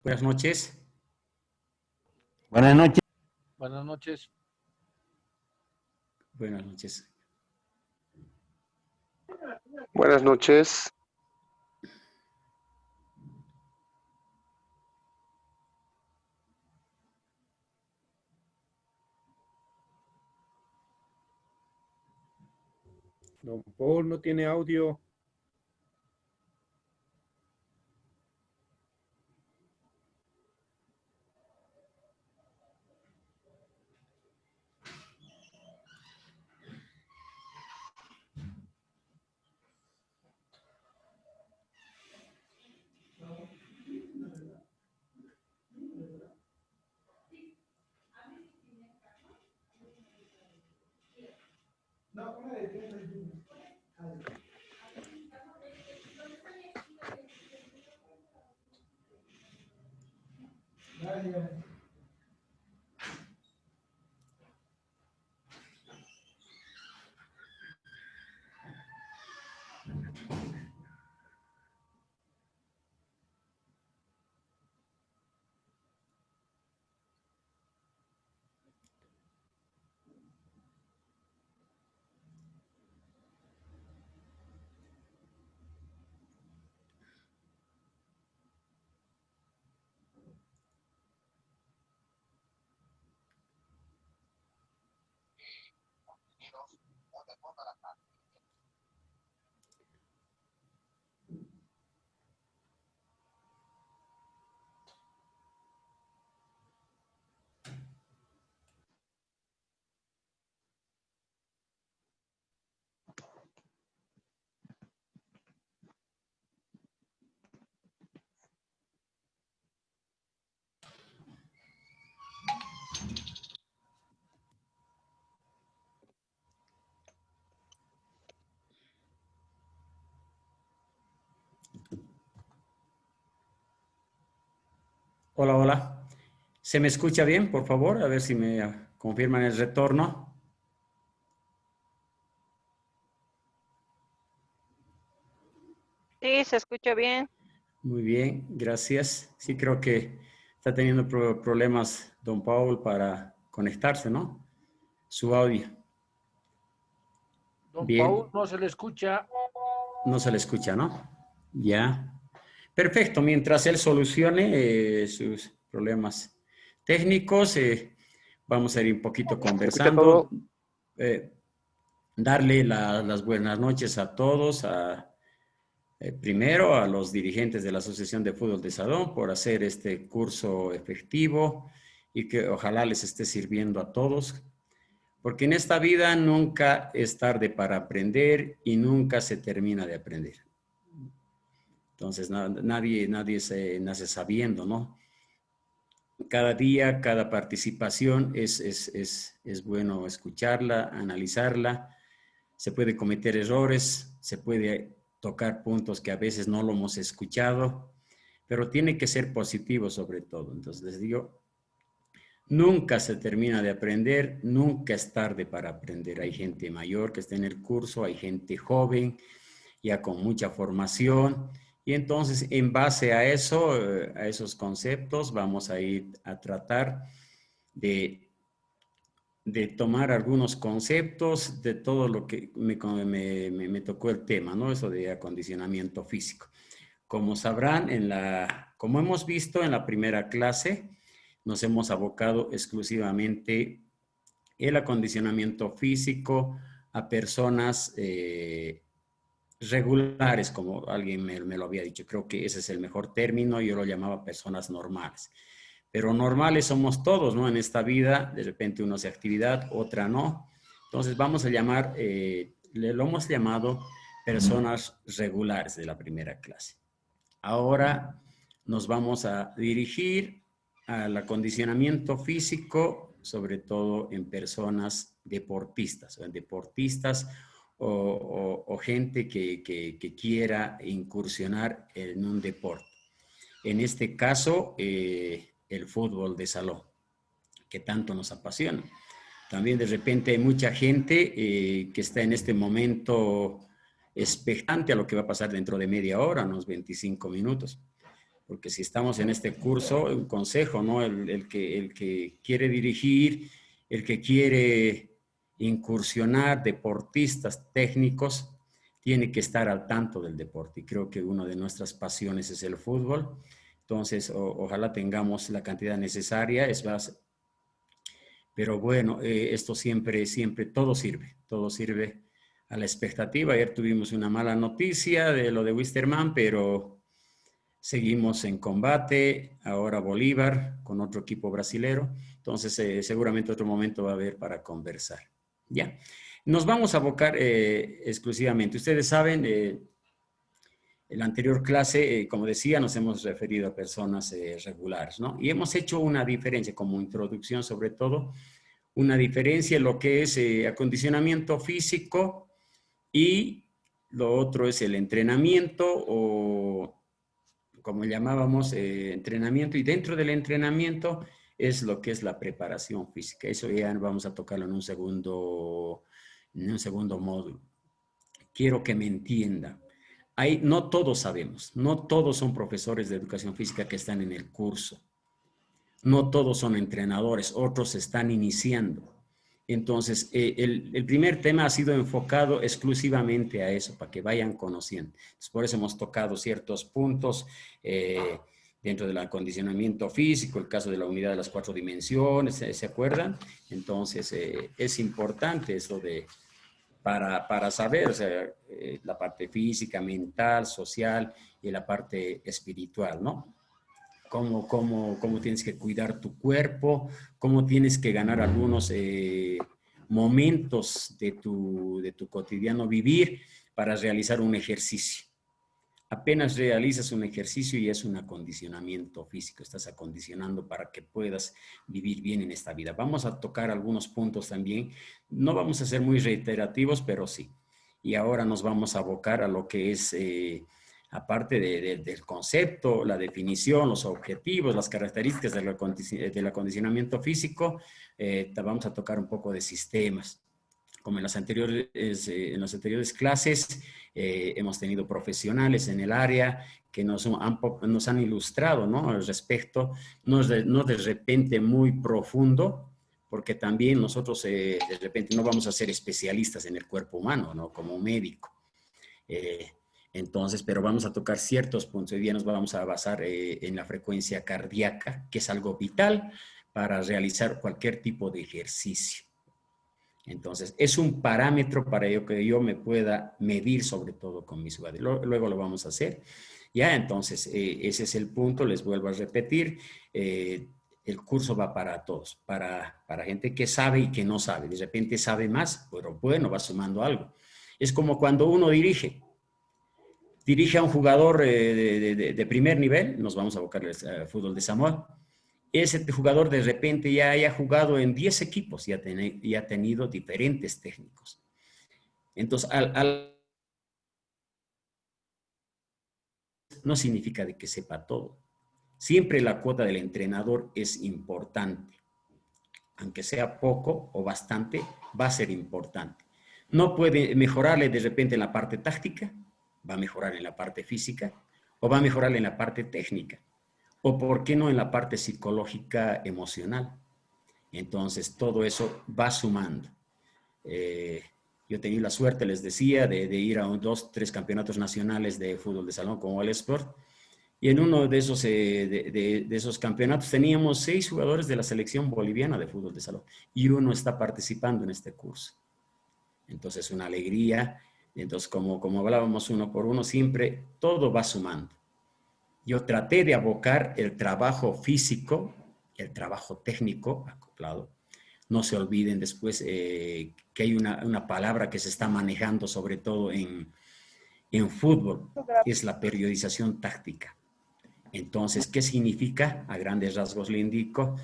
Buenas noches. Buenas noches. Buenas noches. Buenas noches. Buenas noches. Don Paul no tiene audio. Hola, hola. ¿Se me escucha bien, por favor? A ver si me confirman el retorno. Sí, se escucha bien. Muy bien, gracias. Sí, creo que está teniendo problemas don Paul para conectarse, ¿no? Su audio. Don Bien, Paul no se le escucha. no se le escucha, ¿no? Ya. Perfecto, mientras él solucione sus problemas técnicos, vamos a ir un poquito ¿Se escucha conversando. todo? Darle las buenas noches a todos, primero a los dirigentes de la Asociación de Fútbol de Salón por hacer este curso efectivo y que ojalá les esté sirviendo a todos, porque en esta vida nunca es tarde para aprender y nunca se termina de aprender. Entonces nadie se nace sabiendo, ¿no? Cada día, cada participación es bueno escucharla, analizarla. Se puede cometer errores, se puede tocar puntos que a veces no lo hemos escuchado, pero tiene que ser positivo sobre todo. Entonces les digo, nunca se termina de aprender, nunca es tarde para aprender. Hay gente mayor que está en el curso, hay gente joven, ya con mucha formación, y entonces en base a eso, a esos conceptos, vamos a ir a tratar de tomar algunos conceptos de todo lo que me tocó el tema, ¿no? Eso de acondicionamiento físico. Como sabrán, como hemos visto en la primera clase, nos hemos abocado exclusivamente el acondicionamiento físico a personas regulares, como alguien me lo había dicho. Creo que ese es el mejor término, yo lo llamaba personas normales. Pero normales somos todos, ¿no? En esta vida, de repente uno hace actividad, otra no. Entonces vamos a llamar, lo hemos llamado personas regulares de la primera clase. Ahora nos vamos a dirigir al acondicionamiento físico, sobre todo en personas deportistas, o gente que quiera incursionar en un deporte. En este caso, el fútbol de salón, que tanto nos apasiona. También de repente hay mucha gente que está en este momento expectante a lo que va a pasar dentro de media hora, unos 25 minutos. porque si estamos en este curso, un consejo, ¿no? El que quiere dirigir, el que quiere incursionar, deportistas técnicos, tiene que estar al tanto del deporte. Y creo que una de nuestras pasiones es el fútbol. Entonces, ojalá tengamos la cantidad necesaria. Es más, pero bueno, esto siempre, todo sirve a la expectativa. Ayer tuvimos una mala noticia de lo de Wisterman, pero seguimos en combate. Ahora Bolívar con otro equipo brasilero. Entonces, seguramente otro momento va a haber para conversar. Ya. Nos vamos a abocar exclusivamente. Ustedes saben, en la anterior clase, como decía, nos hemos referido a personas regulares, ¿no? Y hemos hecho una diferencia, como introducción sobre todo, una diferencia en lo que es acondicionamiento físico y lo otro es el entrenamiento o como llamábamos entrenamiento, y dentro del entrenamiento es lo que es la preparación física. Eso ya vamos a tocarlo en un segundo módulo. Quiero que me entiendan. No todos sabemos, no todos son profesores de educación física que están en el curso. No todos son entrenadores, otros están iniciando. Entonces, el primer tema ha sido enfocado exclusivamente a eso, para que vayan conociendo. Entonces, por eso hemos tocado ciertos puntos dentro del acondicionamiento físico, el caso de la unidad de las 4 dimensiones, ¿se acuerdan? Entonces, es importante eso para saber, o sea, la parte física, mental, social y la parte espiritual, ¿no? Cómo tienes que cuidar tu cuerpo, cómo tienes que ganar algunos momentos de tu cotidiano vivir para realizar un ejercicio. Apenas realizas un ejercicio y es un acondicionamiento físico, estás acondicionando para que puedas vivir bien en esta vida. Vamos a tocar algunos puntos también, no vamos a ser muy reiterativos, pero sí. Y ahora nos vamos a abocar a lo que es, aparte del concepto, la definición, los objetivos, las características del acondicionamiento físico, vamos a tocar un poco de sistemas. Como en las anteriores clases, hemos tenido profesionales en el área que nos han ilustrado, ¿no? Al respecto, no de repente muy profundo, porque también nosotros de repente no vamos a ser especialistas en el cuerpo humano, ¿no? Como médico. Entonces, pero vamos a tocar ciertos puntos. Hoy día nos vamos a basar en la frecuencia cardíaca, que es algo vital para realizar cualquier tipo de ejercicio. Entonces, es un parámetro para que yo me pueda medir, sobre todo con mis jugadores. Luego lo vamos a hacer. Ya, entonces, ese es el punto. Les vuelvo a repetir. El curso va para todos, para gente que sabe y que no sabe. De repente sabe más, pero bueno, va sumando algo. Es como cuando uno dirige a un jugador de primer nivel, nos vamos a abocar al fútbol de Samoa. Ese jugador de repente ya haya jugado en 10 equipos y ha tenido diferentes técnicos. Entonces, no significa de que sepa todo. Siempre la cuota del entrenador es importante. Aunque sea poco o bastante, va a ser importante. No puede mejorarle de repente en la parte táctica, va a mejorar en la parte física o va a mejorar en la parte técnica. O por qué no en la parte psicológica, emocional. Entonces, todo eso va sumando. Yo he tenido la suerte, les decía, de ir a 2, 3 campeonatos nacionales de fútbol de salón como el Sport. Y en uno de esos campeonatos teníamos 6 jugadores de la selección boliviana de fútbol de salón. Y uno está participando en este curso. Entonces, una alegría. Entonces, como hablábamos uno por uno, siempre todo va sumando. Yo traté de abocar el trabajo físico, el trabajo técnico acoplado. No se olviden después que hay una palabra que se está manejando sobre todo en fútbol, que es la periodización táctica. Entonces, ¿qué significa? A grandes rasgos le indico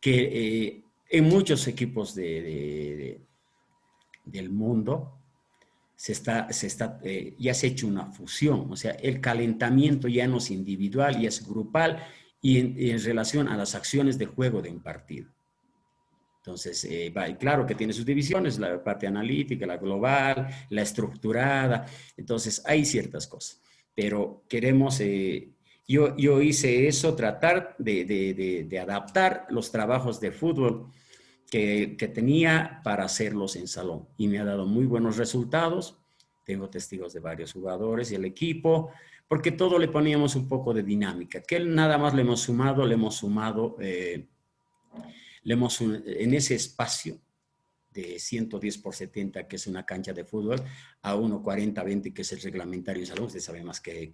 que en muchos equipos del mundo ya se ha hecho una fusión, o sea, el calentamiento ya no es individual, ya es grupal y en relación a las acciones de juego de un partido. Entonces, claro que tiene sus divisiones, la parte analítica, la global, la estructurada, entonces hay ciertas cosas, pero queremos Yo hice eso, tratar de adaptar los trabajos de fútbol que tenía para hacerlos en salón. Y me ha dado muy buenos resultados. Tengo testigos de varios jugadores y el equipo, porque todo le poníamos un poco de dinámica, que nada más le hemos sumado en ese espacio de 110 por 70, que es una cancha de fútbol, a 1,40-20, que es el reglamentario en salud. Usted sabe más que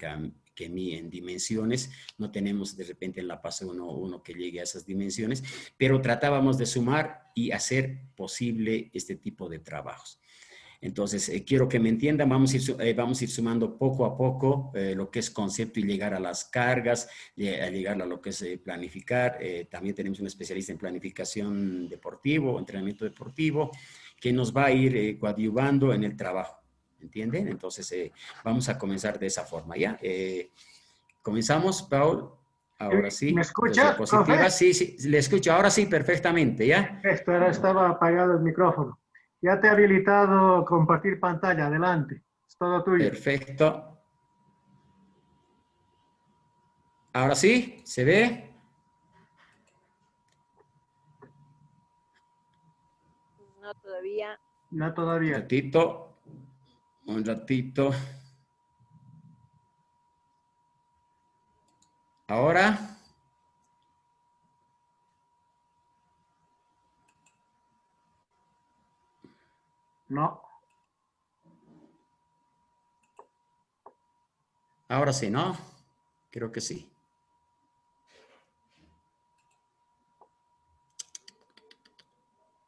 mí en dimensiones. No tenemos de repente en La Paz uno que llegue a esas dimensiones, pero tratábamos de sumar y hacer posible este tipo de trabajos. Entonces, quiero que me entiendan, vamos a ir sumando poco a poco lo que es concepto y llegar a las cargas, a llegar a lo que es planificar. También tenemos un especialista en planificación deportivo, entrenamiento deportivo, que nos va a ir coadyuvando en el trabajo, ¿entienden? Entonces, vamos a comenzar de esa forma, ¿ya? Comenzamos, Paul. Ahora sí. ¿Me escucha, Diapositiva. profe? Sí, sí, le escucho. Ahora sí, perfectamente, ¿ya? Esto era, estaba apagado el micrófono. Ya te he habilitado compartir pantalla. Adelante. Es todo tuyo. Perfecto. Ahora sí, ¿se ve? No, todavía. No Un todavía. ratito. Un ratito. Ahora. No. Ahora sí, ¿no? Creo que sí.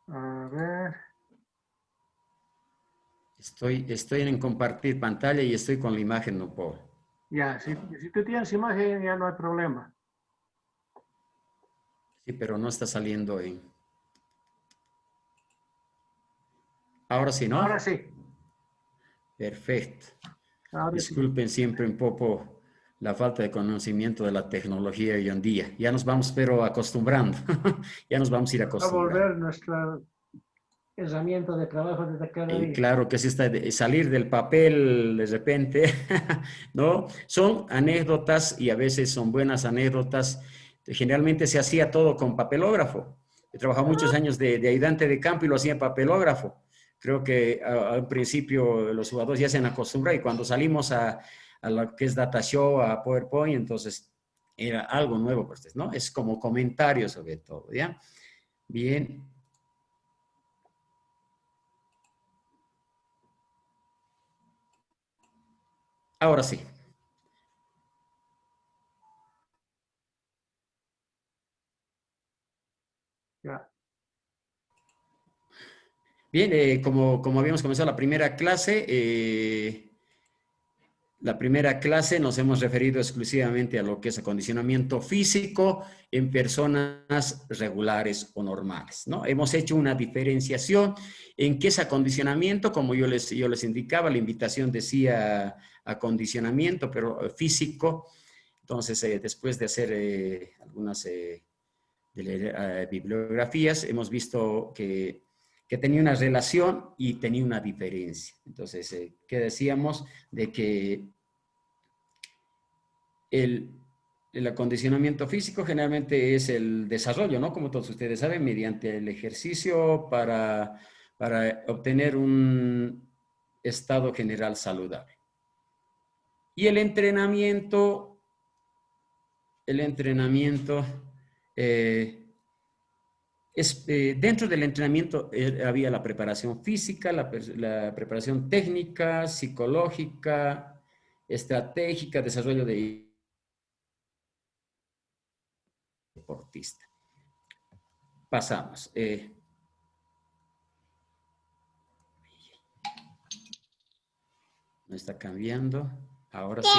A ver. Estoy en compartir pantalla y estoy con la imagen, no puedo. Ya, si tú tienes imagen ya no hay problema. Sí, pero no está saliendo en... Ahora sí, ¿no? Ahora sí. Perfecto. Ahora sí. Disculpen siempre un poco la falta de conocimiento de la tecnología hoy en día. Ya nos vamos, pero acostumbrando. Ya nos vamos a ir Va a acostumbrando. volver nuestro herramienta de trabajo desde cada Y día. claro que sí está salir del papel de repente, ¿no? Son anécdotas y a veces son buenas anécdotas. Generalmente se hacía todo con papelógrafo. He trabajado muchos años de ayudante de campo y lo hacía en papelógrafo. Creo que al principio los jugadores ya se han acostumbrado y cuando salimos a lo que es Data Show, a PowerPoint, entonces era algo nuevo para ustedes, ¿no? Es como comentario sobre todo, ¿ya? Bien. Ahora sí. Ya. Bien, como habíamos comenzado la primera clase nos hemos referido exclusivamente a lo que es acondicionamiento físico en personas regulares o normales, ¿no? Hemos hecho una diferenciación en qué es acondicionamiento, como yo les indicaba, la invitación decía acondicionamiento, pero físico. Entonces, después de hacer algunas bibliografías, hemos visto que tenía una relación y tenía una diferencia. Entonces, ¿qué decíamos? De que el acondicionamiento físico generalmente es el desarrollo, ¿no? Como todos ustedes saben, mediante el ejercicio para obtener un estado general saludable. Y el entrenamiento dentro del entrenamiento había la preparación física, la preparación técnica, psicológica, estratégica, desarrollo de deportista. Pasamos. No está cambiando. Ahora sí.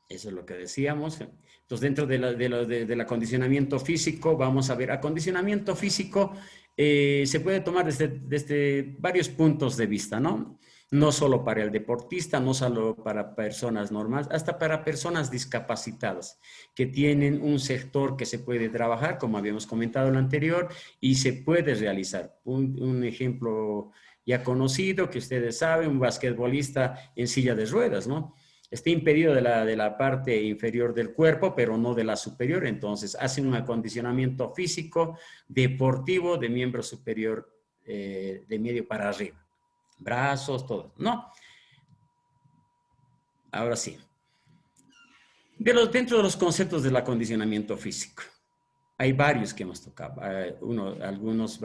Eso es lo que decíamos. Entonces, dentro del acondicionamiento físico, vamos a ver, acondicionamiento físico se puede tomar desde varios puntos de vista, ¿no? No solo para el deportista, no solo para personas normales, hasta para personas discapacitadas que tienen un sector que se puede trabajar, como habíamos comentado en lo anterior, y se puede realizar. Un ejemplo ya conocido que ustedes saben, un basquetbolista en silla de ruedas, ¿no? Está impedido de la parte inferior del cuerpo, pero no de la superior. Entonces, hace un acondicionamiento físico deportivo de miembro superior de medio para arriba. Brazos, todo. No. Ahora sí. Dentro de los conceptos del acondicionamiento físico, hay varios que hemos tocado. Algunos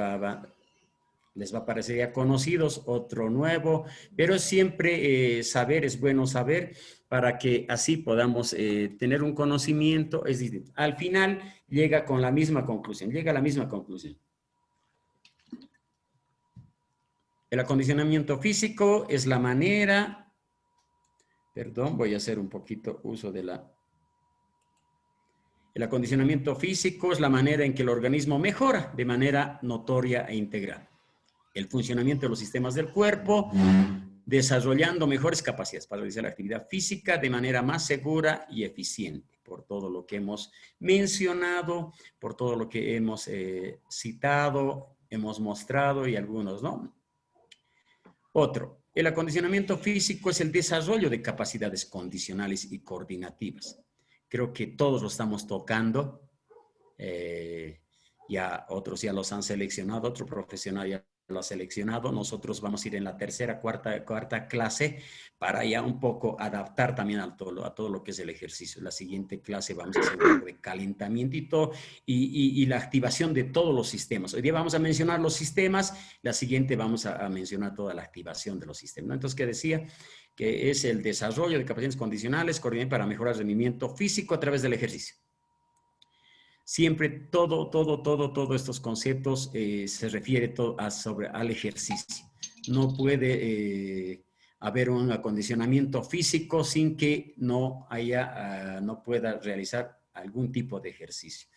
les va a parecer ya conocidos, otro nuevo, pero siempre saber, es bueno saber para que así podamos tener un conocimiento. Es decir, al final llega con la misma conclusión, llega a la misma conclusión. El acondicionamiento físico es la manera, perdón, voy a hacer un poquito uso de la... El acondicionamiento físico es la manera en que el organismo mejora de manera notoria e integral el funcionamiento de los sistemas del cuerpo, desarrollando mejores capacidades para realizar la actividad física de manera más segura y eficiente, por todo lo que hemos mencionado, por todo lo que hemos citado, hemos mostrado y algunos, ¿no? Otro, el acondicionamiento físico es el desarrollo de capacidades condicionales y coordinativas. Creo que todos lo estamos tocando, ya otros ya los han seleccionado, otro profesional ya lo ha seleccionado. Nosotros vamos a ir en la tercera, cuarta clase para ya un poco adaptar también a todo lo que es el ejercicio. La siguiente clase vamos a hacer un poco de calentamiento y la activación de todos los sistemas. Hoy día vamos a mencionar los sistemas, la siguiente vamos a mencionar toda la activación de los sistemas, ¿no? Entonces, ¿qué decía? Que es el desarrollo de capacidades condicionales coordinadas para mejorar el rendimiento físico a través del ejercicio. Siempre todos estos conceptos se refiere al ejercicio. No puede haber un acondicionamiento físico sin que no pueda realizar algún tipo de ejercicio.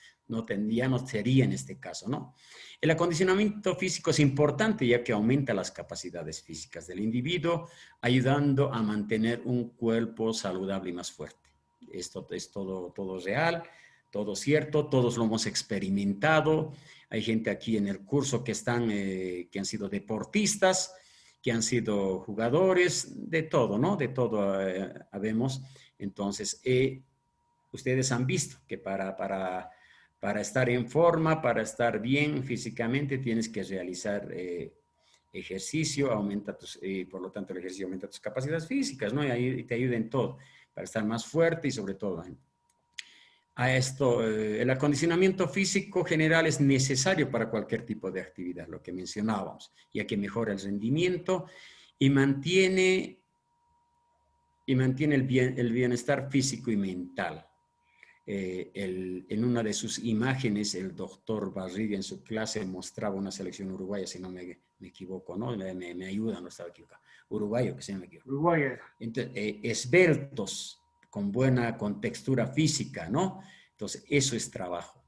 Ya no sería en este caso, ¿no? El acondicionamiento físico es importante ya que aumenta las capacidades físicas del individuo, ayudando a mantener un cuerpo saludable y más fuerte. Esto es todo real. Todo cierto, todos lo hemos experimentado. Hay gente aquí en el curso que han sido deportistas, que han sido jugadores, de todo, ¿no? De todo habemos. Entonces, ustedes han visto que para estar en forma, para estar bien físicamente, tienes que realizar ejercicio, por lo tanto el ejercicio aumenta tus capacidades físicas, ¿no? Y te ayuda en todo, para estar más fuerte y sobre todo, ¿eh? A esto, el acondicionamiento físico general es necesario para cualquier tipo de actividad, lo que mencionábamos, ya que mejora el rendimiento y mantiene el bienestar físico y mental. En una de sus imágenes, el doctor Barriga en su clase mostraba una selección uruguaya, si no me equivoco, ¿no? Me ayuda, no estaba equivocado. Uruguayo, que se me equivoco. Uruguay. Entonces, esbeltos, con textura física, ¿no? Entonces, eso es trabajo.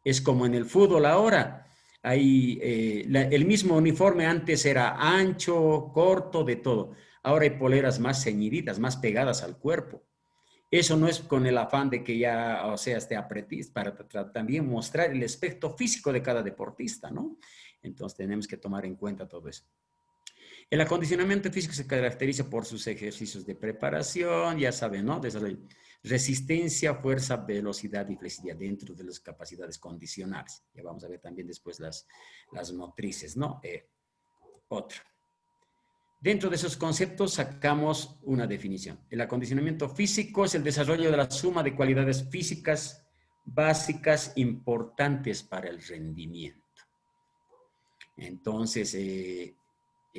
Es como en el fútbol ahora. El mismo uniforme antes era ancho, corto, de todo. Ahora hay poleras más ceñiditas, más pegadas al cuerpo. Eso no es con el afán de que ya, o sea, esté apretista, para también mostrar el aspecto físico de cada deportista, ¿no? Entonces, tenemos que tomar en cuenta todo eso. El acondicionamiento físico se caracteriza por sus ejercicios de preparación, ya saben, ¿no? Desarrollo, resistencia, fuerza, velocidad y flexibilidad dentro de las capacidades condicionales. Ya vamos a ver también después las motrices, ¿no? Otra. Dentro de esos conceptos sacamos una definición. El acondicionamiento físico es el desarrollo de la suma de cualidades físicas básicas importantes para el rendimiento. Entonces,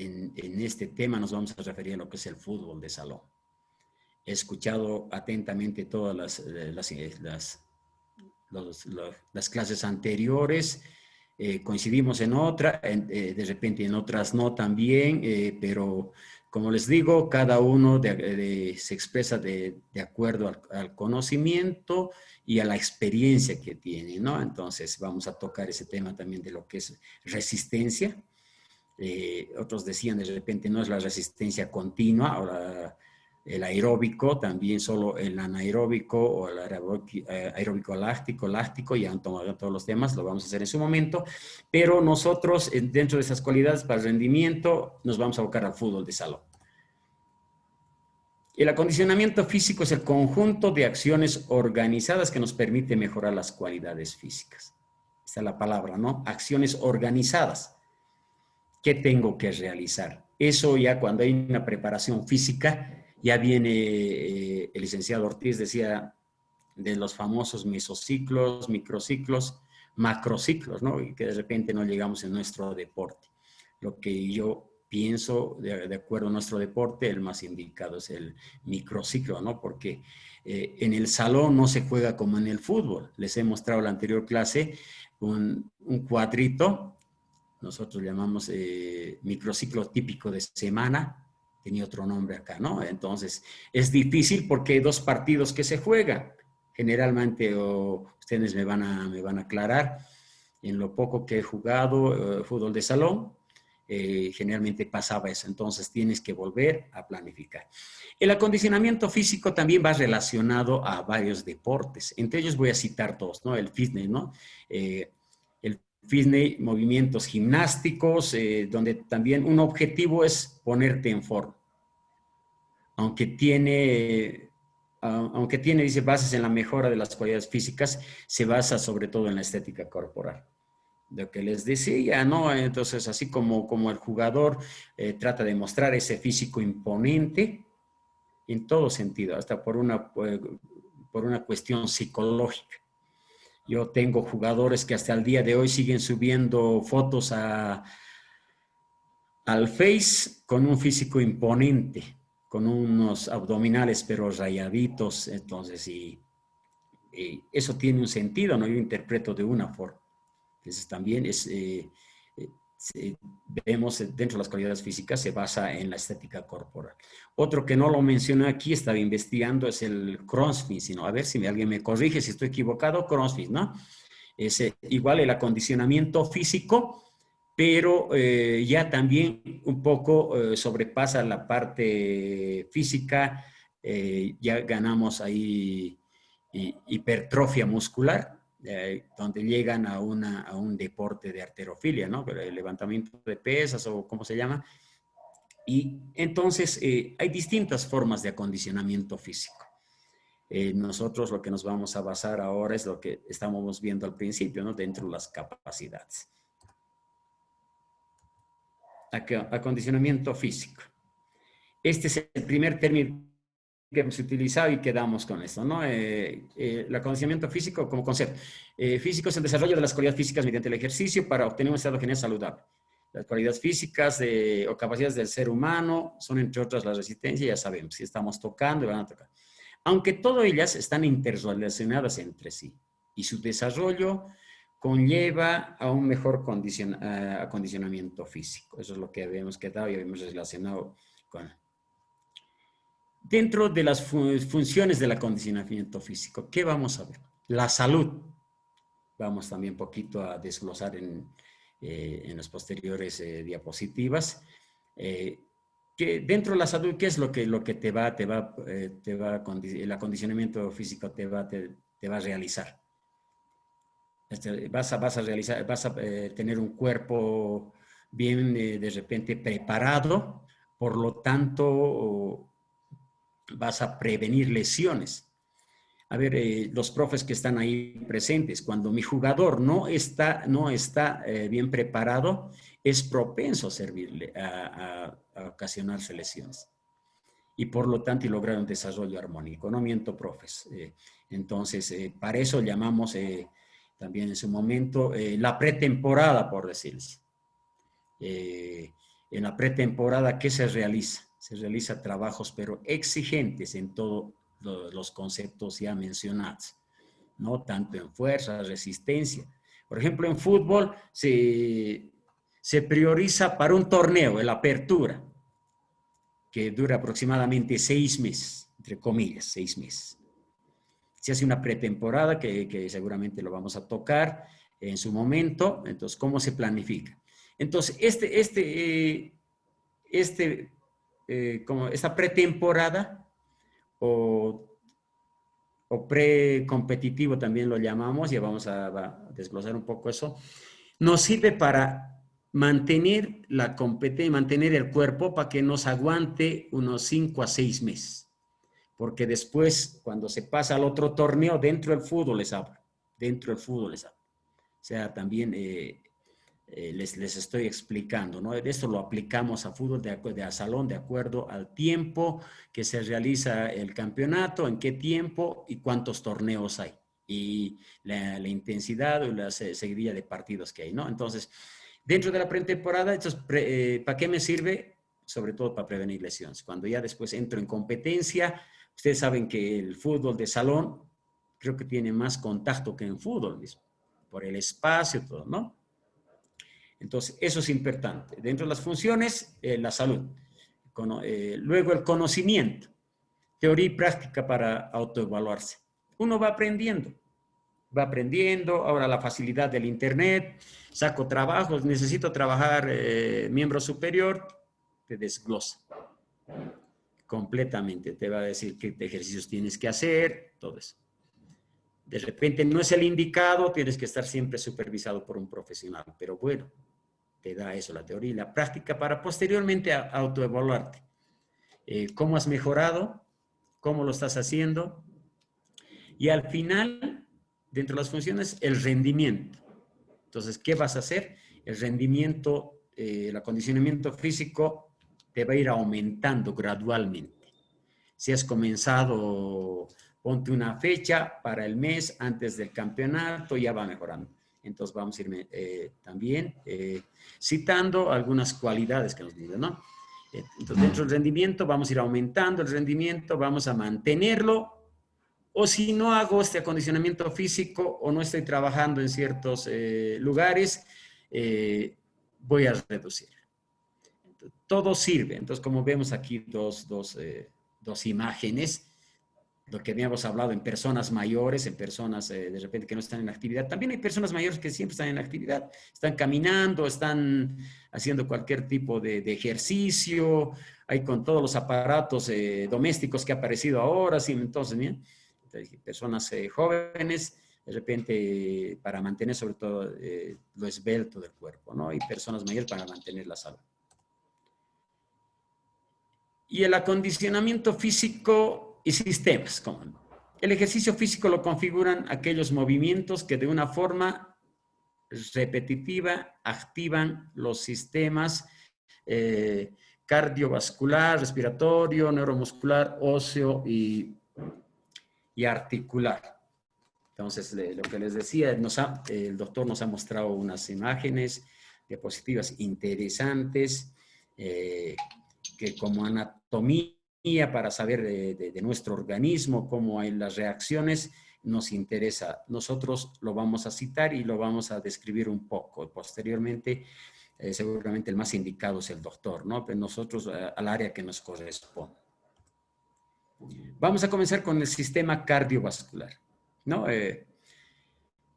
en este tema nos vamos a referir a lo que es el fútbol de salón. He escuchado atentamente todas las clases anteriores, coincidimos en otra, de repente en otras no también, pero como les digo, cada uno se expresa de acuerdo al conocimiento y a la experiencia que tiene, ¿no? Entonces vamos a tocar ese tema también de lo que es resistencia. Otros decían de repente no es la resistencia continua o el aeróbico, también solo el anaeróbico o el aeróbico láctico, ya han tomado todos los temas, lo vamos a hacer en su momento, pero nosotros dentro de esas cualidades para el rendimiento nos vamos a abocar al fútbol de salón. El acondicionamiento físico es el conjunto de acciones organizadas que nos permite mejorar las cualidades físicas. Esta es la palabra, ¿no? Acciones organizadas. ¿Qué tengo que realizar? Eso ya cuando hay una preparación física, ya viene el licenciado Ortiz, decía de los famosos mesociclos, microciclos, macrociclos, ¿no? Y que de repente no llegamos en nuestro deporte. Lo que yo pienso, de acuerdo a nuestro deporte, el más indicado es el microciclo, ¿no? Porque en el salón no se juega como en el fútbol. Les he mostrado en la anterior clase un cuadrito, nosotros llamamos microciclo típico de semana, tenía otro nombre acá, ¿no? Entonces, es difícil porque hay 2 partidos que se juegan. Generalmente, ustedes me van a aclarar, en lo poco que he jugado fútbol de salón, generalmente pasaba eso. Entonces, tienes que volver a planificar. El acondicionamiento físico también va relacionado a varios deportes. Entre ellos voy a citar 2, ¿no? El fitness, ¿no? El fitness, movimientos gimnásticos, donde también un objetivo es ponerte en forma. Aunque tiene, dice, bases en la mejora de las cualidades físicas, se basa sobre todo en la estética corporal. Lo que les decía, ¿no? Entonces, así como el jugador trata de mostrar ese físico imponente, en todo sentido, hasta por una cuestión psicológica. Yo tengo jugadores que hasta el día de hoy siguen subiendo fotos al Face con un físico imponente, con unos abdominales pero rayaditos. Entonces, y eso tiene un sentido, ¿no? Yo interpreto de una forma. Entonces, también vemos dentro de las cualidades físicas se basa en la estética corporal. Otro que no lo mencioné aquí, estaba investigando, es el CrossFit, sino a ver si alguien me corrige si estoy equivocado, CrossFit, ¿no? Es igual el acondicionamiento físico, pero ya también un poco sobrepasa la parte física, ya ganamos ahí hipertrofia muscular, donde llegan a un deporte de halterofilia, ¿no? El levantamiento de pesas o cómo se llama. Y entonces hay distintas formas de acondicionamiento físico. Nosotros lo que nos vamos a basar ahora es lo que estábamos viendo al principio, ¿no? Dentro de las capacidades. Acondicionamiento físico. Este es el primer término que hemos utilizado y quedamos con esto, ¿no? El acondicionamiento físico como concepto. Físico es el desarrollo de las cualidades físicas mediante el ejercicio para obtener un estado general saludable. Las cualidades físicas o capacidades del ser humano son, entre otras, la resistencia, ya sabemos, si estamos tocando, van a tocar. Aunque todas ellas están interrelacionadas entre sí y su desarrollo conlleva a un mejor acondicionamiento físico. Eso es lo que habíamos quedado y habíamos relacionado con... Dentro de las funciones del acondicionamiento físico, ¿qué vamos a ver? La salud. Vamos también un poquito a desglosar en las posteriores diapositivas. Que dentro de la salud, ¿qué es lo que el acondicionamiento físico te va a realizar? Vas a tener un cuerpo bien de repente preparado, por lo tanto vas a prevenir lesiones. A ver, los profes que están ahí presentes, cuando mi jugador no está bien preparado, es propenso a servirle, a ocasionarse lesiones. Y por lo tanto, y lograr un desarrollo armónico. No miento, profes. Entonces, para eso llamamos también en su momento la pretemporada, por decirles. En la pretemporada, ¿qué se realiza? Se realiza trabajos, pero exigentes en todos los conceptos ya mencionados, ¿no? Tanto en fuerza, resistencia. Por ejemplo, en fútbol se prioriza para un torneo, la apertura, que dura aproximadamente 6 meses, entre comillas, 6 meses. Se hace una pretemporada que seguramente lo vamos a tocar en su momento. Entonces, ¿cómo se planifica? Entonces, esta pretemporada o precompetitivo también lo llamamos, y vamos a desglosar un poco eso, nos sirve para mantener la competencia, mantener el cuerpo para que nos aguante unos 5 a 6 meses. porque después, cuando se pasa al otro torneo, dentro del fútbol les hablo, dentro del fútbol les hablo. O sea, también les estoy explicando, ¿no? Esto lo aplicamos a fútbol a salón de acuerdo al tiempo que se realiza el campeonato, en qué tiempo y cuántos torneos hay, y la intensidad o la seguidilla de partidos que hay, ¿no? Entonces, dentro de la pretemporada, ¿para qué me sirve? Sobre todo para prevenir lesiones. Cuando ya después entro en competencia, ustedes saben que el fútbol de salón creo que tiene más contacto que en fútbol mismo, por el espacio y todo, ¿no? Entonces, eso es importante. Dentro de las funciones, la salud. Luego, el conocimiento, teoría y práctica para autoevaluarse. Uno va aprendiendo, ahora la facilidad del internet, saco trabajos, necesito trabajar miembro superior, te desglosa completamente, te va a decir qué ejercicios tienes que hacer, todo eso. De repente no es el indicado, tienes que estar siempre supervisado por un profesional, pero bueno, te da eso, la teoría y la práctica, para posteriormente autoevaluarte. ¿Cómo has mejorado? ¿Cómo lo estás haciendo? Y al final, dentro de las funciones, el rendimiento. Entonces, ¿qué vas a hacer? El rendimiento, el acondicionamiento físico te va a ir aumentando gradualmente. Si has comenzado, ponte una fecha para el mes antes del campeonato, ya va mejorando. Entonces vamos a ir también citando algunas cualidades que nos dicen, ¿no? Entonces, dentro del rendimiento vamos a ir aumentando el rendimiento, vamos a mantenerlo, o si no hago este acondicionamiento físico o no estoy trabajando en ciertos lugares, voy a reducir. Entonces, todo sirve. Entonces, como vemos aquí dos imágenes, lo que habíamos hablado en personas mayores, en personas de repente que no están en actividad. También hay personas mayores que siempre están en actividad, están caminando, están haciendo cualquier tipo de ejercicio, hay con todos los aparatos domésticos que ha aparecido ahora, ¿sí? Entonces, ¿bien? Personas jóvenes, de repente para mantener sobre todo lo esbelto del cuerpo, ¿no? Y personas mayores para mantener la salud. Y el acondicionamiento físico y sistemas. El ejercicio físico lo configuran aquellos movimientos que de una forma repetitiva activan los sistemas cardiovascular, respiratorio, neuromuscular, óseo y articular. Entonces, lo que les decía, el doctor nos ha mostrado unas imágenes diapositivas interesantes que como anatomía para saber de nuestro organismo, cómo hay las reacciones, nos interesa. Nosotros lo vamos a citar y lo vamos a describir un poco. Posteriormente, seguramente el más indicado es el doctor, ¿no? Pero nosotros al área que nos corresponde. Vamos a comenzar con el sistema cardiovascular, ¿no?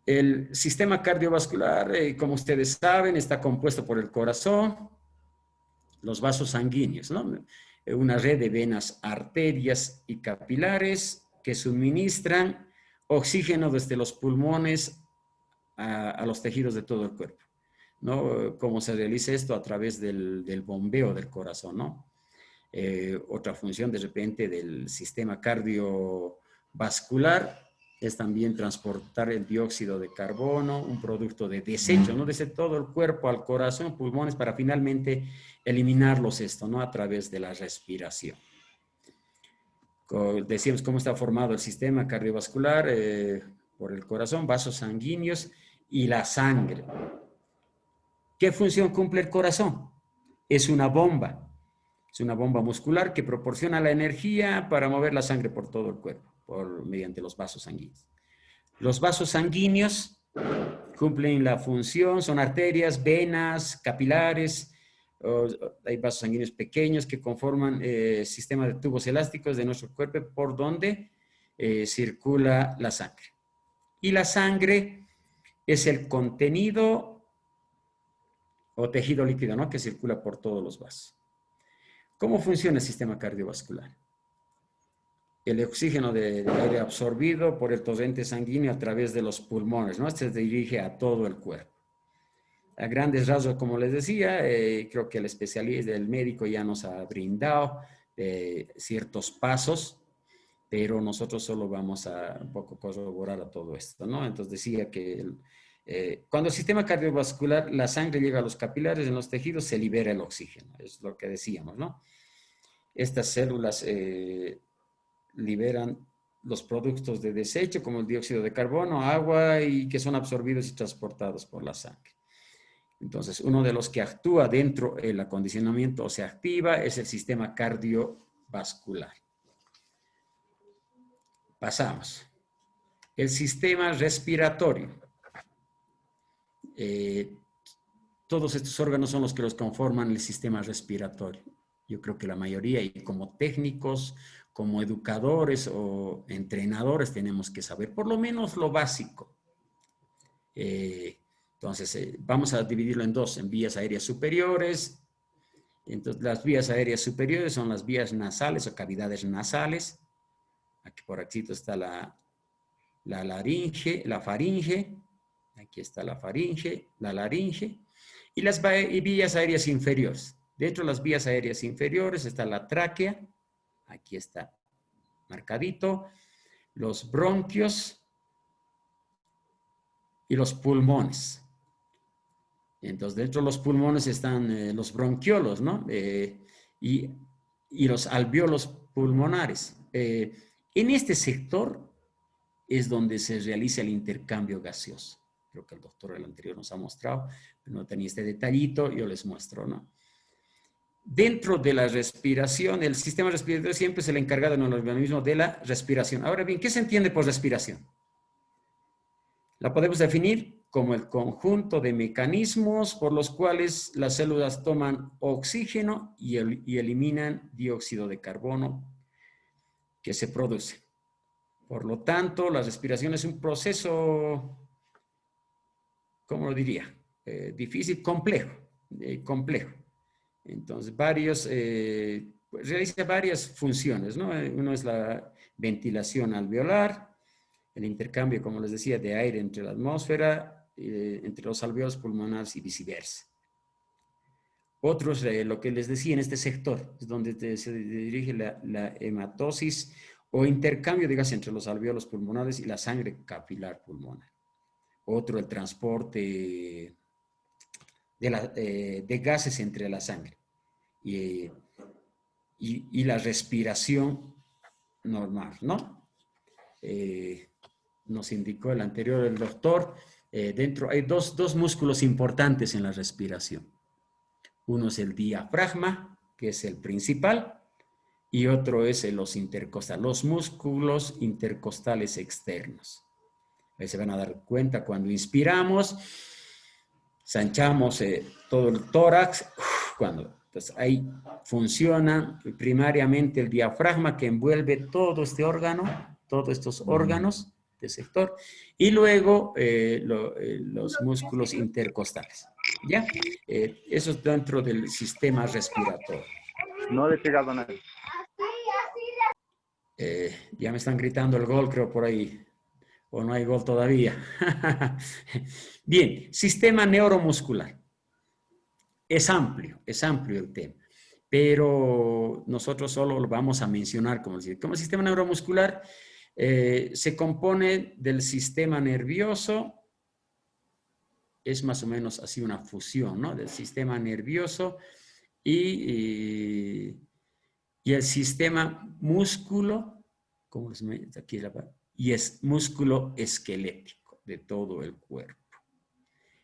El sistema cardiovascular, como ustedes saben, está compuesto por el corazón, los vasos sanguíneos, ¿no? Una red de venas, arterias y capilares que suministran oxígeno desde los pulmones a los tejidos de todo el cuerpo, ¿no? ¿Cómo se realiza esto? A través del bombeo del corazón, ¿no? Otra función de repente del sistema cardiovascular es también transportar el dióxido de carbono, un producto de desecho, ¿no? Desde todo el cuerpo al corazón, pulmones, para finalmente eliminarlos ¿no? A través de la respiración. Decíamos cómo está formado el sistema cardiovascular por el corazón, vasos sanguíneos y la sangre. ¿Qué función cumple el corazón? Es una bomba. Es una bomba muscular que proporciona la energía para mover la sangre por todo el cuerpo, mediante los vasos sanguíneos. Los vasos sanguíneos cumplen la función, son arterias, venas, capilares, hay vasos sanguíneos pequeños que conforman sistema de tubos elásticos de nuestro cuerpo por donde circula la sangre. Y la sangre es el contenido o tejido líquido, ¿no? Que circula por todos los vasos. ¿Cómo funciona el sistema cardiovascular? El oxígeno del aire absorbido por el torrente sanguíneo a través de los pulmones, ¿no? Este se dirige a todo el cuerpo. A grandes rasgos, como les decía, creo que el especialista, el médico ya nos ha brindado ciertos pasos pero nosotros solo vamos a un poco corroborar a todo esto, ¿no? Entonces decía que cuando el sistema cardiovascular, la sangre llega a los capilares, en los tejidos se libera el oxígeno, es lo que decíamos, ¿no? Estas células liberan los productos de desecho como el dióxido de carbono, agua y que son absorbidos y transportados por la sangre. Entonces, uno de los que actúa dentro del acondicionamiento o se activa es el sistema cardiovascular. Pasamos. El sistema respiratorio. Todos estos órganos son los que los conforman el sistema respiratorio. Yo creo que la mayoría, y como técnicos, como educadores o entrenadores, tenemos que saber por lo menos lo básico. Entonces, vamos a dividirlo en dos, en vías aéreas superiores. Entonces, las vías aéreas superiores son las vías nasales o cavidades nasales. Aquí por aquí está la laringe, la faringe. Aquí está la faringe, la laringe. Y las vías aéreas inferiores. Dentro de las vías aéreas inferiores está la tráquea. Aquí está marcadito. Los bronquios y los pulmones. Entonces, dentro de los pulmones están los bronquiolos, ¿no? Y los alvéolos pulmonares. En este sector es donde se realiza el intercambio gaseoso. Creo que el doctor el anterior nos ha mostrado, pero no tenía este detallito, yo les muestro, ¿no? Dentro de la respiración, el sistema respiratorio siempre es el encargado en el organismo de la respiración. Ahora bien, ¿qué se entiende por respiración? La podemos definir como el conjunto de mecanismos por los cuales las células toman oxígeno y eliminan dióxido de carbono que se produce. Por lo tanto, la respiración es un proceso, ¿cómo lo diría? Difícil, complejo. Entonces, realiza varias funciones, ¿no? Uno es la ventilación alveolar, el intercambio, como les decía, de aire entre la atmósfera, entre los alvéolos pulmonares y viceversa. Otro es lo que les decía en este sector, es donde se dirige la hematosis o intercambio de gas entre los alvéolos pulmonares y la sangre capilar pulmonar. Otro, el transporte de gases entre la sangre y la respiración normal, ¿no? Nos indicó el anterior, el doctor, dentro hay dos músculos importantes en la respiración. Uno es el diafragma, que es el principal, y otro es los intercostales, los músculos intercostales externos. Ahí se van a dar cuenta cuando inspiramos, sanchamos todo el tórax, entonces ahí funciona primariamente el diafragma que envuelve todo este órgano, todos estos órganos del sector, y luego los músculos intercostales. ¿Ya? Eso es dentro del sistema respiratorio. No le he pegado nada. Ya me están gritando el gol, creo, por ahí. O no hay gol todavía. Bien, sistema neuromuscular. Es amplio el tema. Pero nosotros solo lo vamos a mencionar como el sistema neuromuscular se compone del sistema nervioso. Es más o menos así una fusión, ¿no? Del sistema nervioso y el sistema músculo, ¿cómo les meto aquí la palabra? Y es músculo esquelético de todo el cuerpo.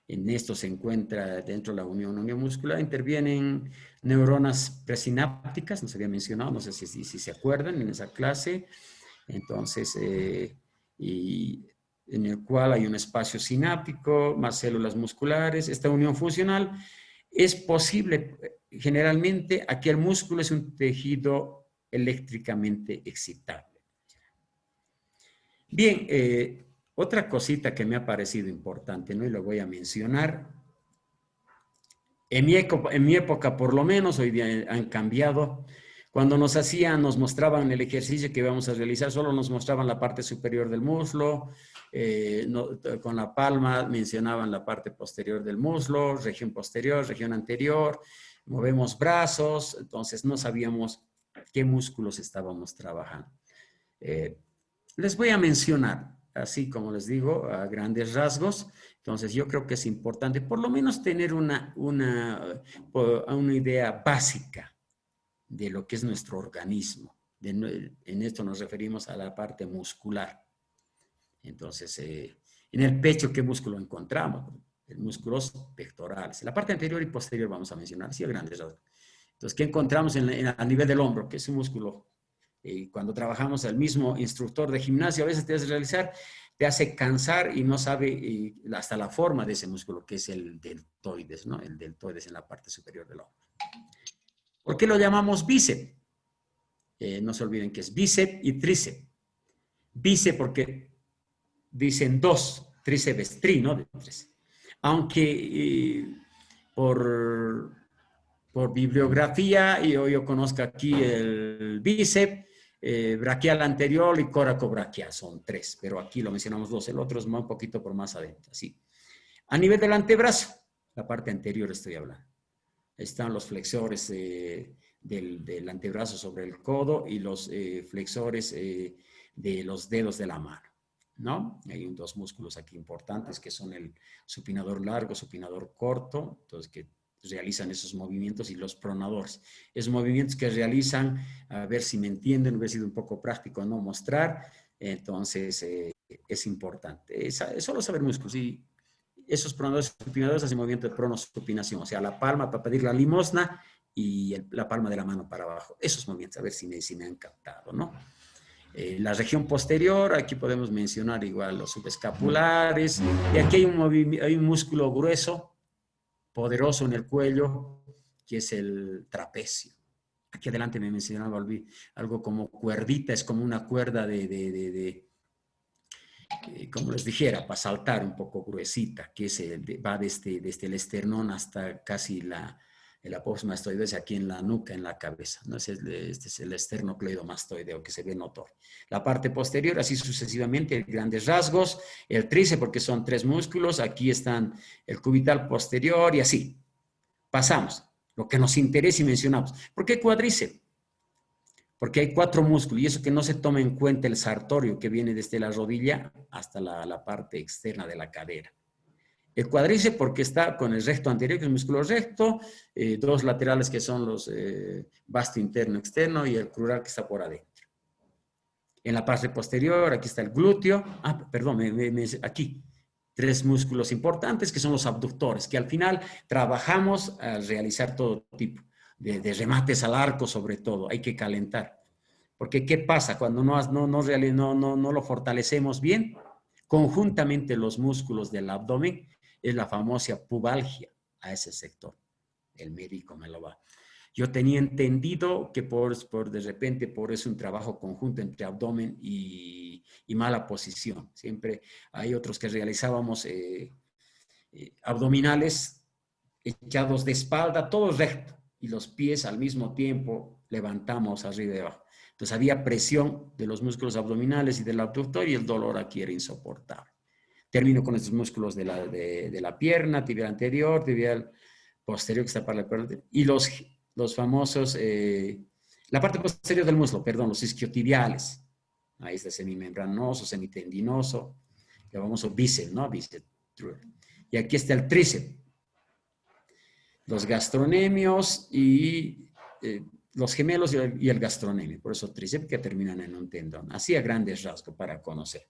En esto se encuentra dentro de la unión muscular, intervienen neuronas presinápticas, nos había mencionado, no sé si se acuerdan en esa clase. Entonces, y en el cual hay un espacio sináptico, más células musculares. Esta unión funcional es posible generalmente. Aquí el músculo es un tejido eléctricamente excitable. Bien, otra cosita que me ha parecido importante, ¿no? Y lo voy a mencionar. En mi época, por lo menos, hoy día han cambiado. Cuando nos mostraban el ejercicio que íbamos a realizar, solo nos mostraban la parte superior del muslo, con la palma mencionaban la parte posterior del muslo, región posterior, región anterior, movemos brazos, entonces no sabíamos qué músculos estábamos trabajando. Les voy a mencionar, así como les digo, a grandes rasgos. Entonces, yo creo que es importante por lo menos tener una idea básica de lo que es nuestro organismo. En esto nos referimos a la parte muscular. Entonces, en el pecho, ¿qué músculo encontramos? Músculos pectorales. En la parte anterior y posterior vamos a mencionar, sí, a grandes rasgos. Entonces, ¿qué encontramos a nivel del hombro? Que es un músculo. Cuando trabajamos, el mismo instructor de gimnasio a veces te hace realizar, te hace cansar y no sabe hasta la forma de ese músculo, que es el deltoides, ¿no? El deltoides en la parte superior del hombro. ¿Por qué lo llamamos bíceps? No se olviden que es bíceps y tríceps. Bíceps porque dicen dos, tríceps es tri, ¿no? De tres. Aunque por bibliografía, yo conozco aquí el bíceps, braquial anterior y coracobraquial, son tres, pero aquí lo mencionamos dos, el otro es un poquito por más adentro, así. A nivel del antebrazo, la parte anterior estoy hablando, están los flexores del antebrazo sobre el codo y los flexores de los dedos de la mano, ¿no? Hay dos músculos aquí importantes que son el supinador largo, supinador corto, entonces que realizan esos movimientos, y los pronadores. Esos movimientos que realizan, a ver si me entienden, hubiera sido un poco práctico no mostrar, entonces es importante. Es solo saber músculos, y esos pronadores supinadores hacen movimiento de pronosupinación, o sea, la palma para pedir la limosna y la palma de la mano para abajo. Esos movimientos, a ver si me han captado, ¿no? La región posterior, aquí podemos mencionar igual los subescapulares, y aquí hay un músculo grueso, poderoso en el cuello, que es el trapecio. Aquí adelante me mencionaba algo como cuerdita, es como una cuerda como les dijera, para saltar un poco gruesita, que va desde el esternón hasta casi la apósmastoides aquí en la nuca, en la cabeza, ¿no? Este es el esternocleidomastoideo que se ve notorio. La parte posterior, así sucesivamente, grandes rasgos, el tríceps porque son tres músculos, aquí están el cubital posterior y así. Pasamos, lo que nos interesa y mencionamos. ¿Por qué cuádriceps? Porque hay cuatro músculos, y eso que no se toma en cuenta el sartorio que viene desde la rodilla hasta la parte externa de la cadera. El cuádriceps porque está con el recto anterior, que es el músculo recto, dos laterales que son los vasto interno externo y el crural que está por adentro. En la parte posterior, aquí está el glúteo. Perdón, aquí. Tres músculos importantes que son los abductores, que al final trabajamos a realizar todo tipo de remates al arco, sobre todo. Hay que calentar. Porque ¿qué pasa cuando no lo fortalecemos bien? Conjuntamente los músculos del abdomen, es la famosa pubalgia a ese sector. El médico me lo va. Yo tenía entendido que de repente por eso un trabajo conjunto entre abdomen y mala posición. Siempre hay otros que realizábamos abdominales echados de espalda, todo recto, y los pies al mismo tiempo levantamos arriba y abajo. Entonces había presión de los músculos abdominales y del abductor, y el dolor aquí era insoportable. Termino con estos músculos de la pierna, tibial anterior, tibial posterior, que está para la pierna, y los famosos, la parte posterior del muslo, perdón, los isquiotibiales. Ahí está semimembranoso, semitendinoso, el famoso bíceps, ¿no? Bíceps. Y aquí está el tríceps. Los gastronemios y los gemelos y el gastronemio. Por eso tríceps, que terminan en un tendón. Así a grandes rasgos para conocer.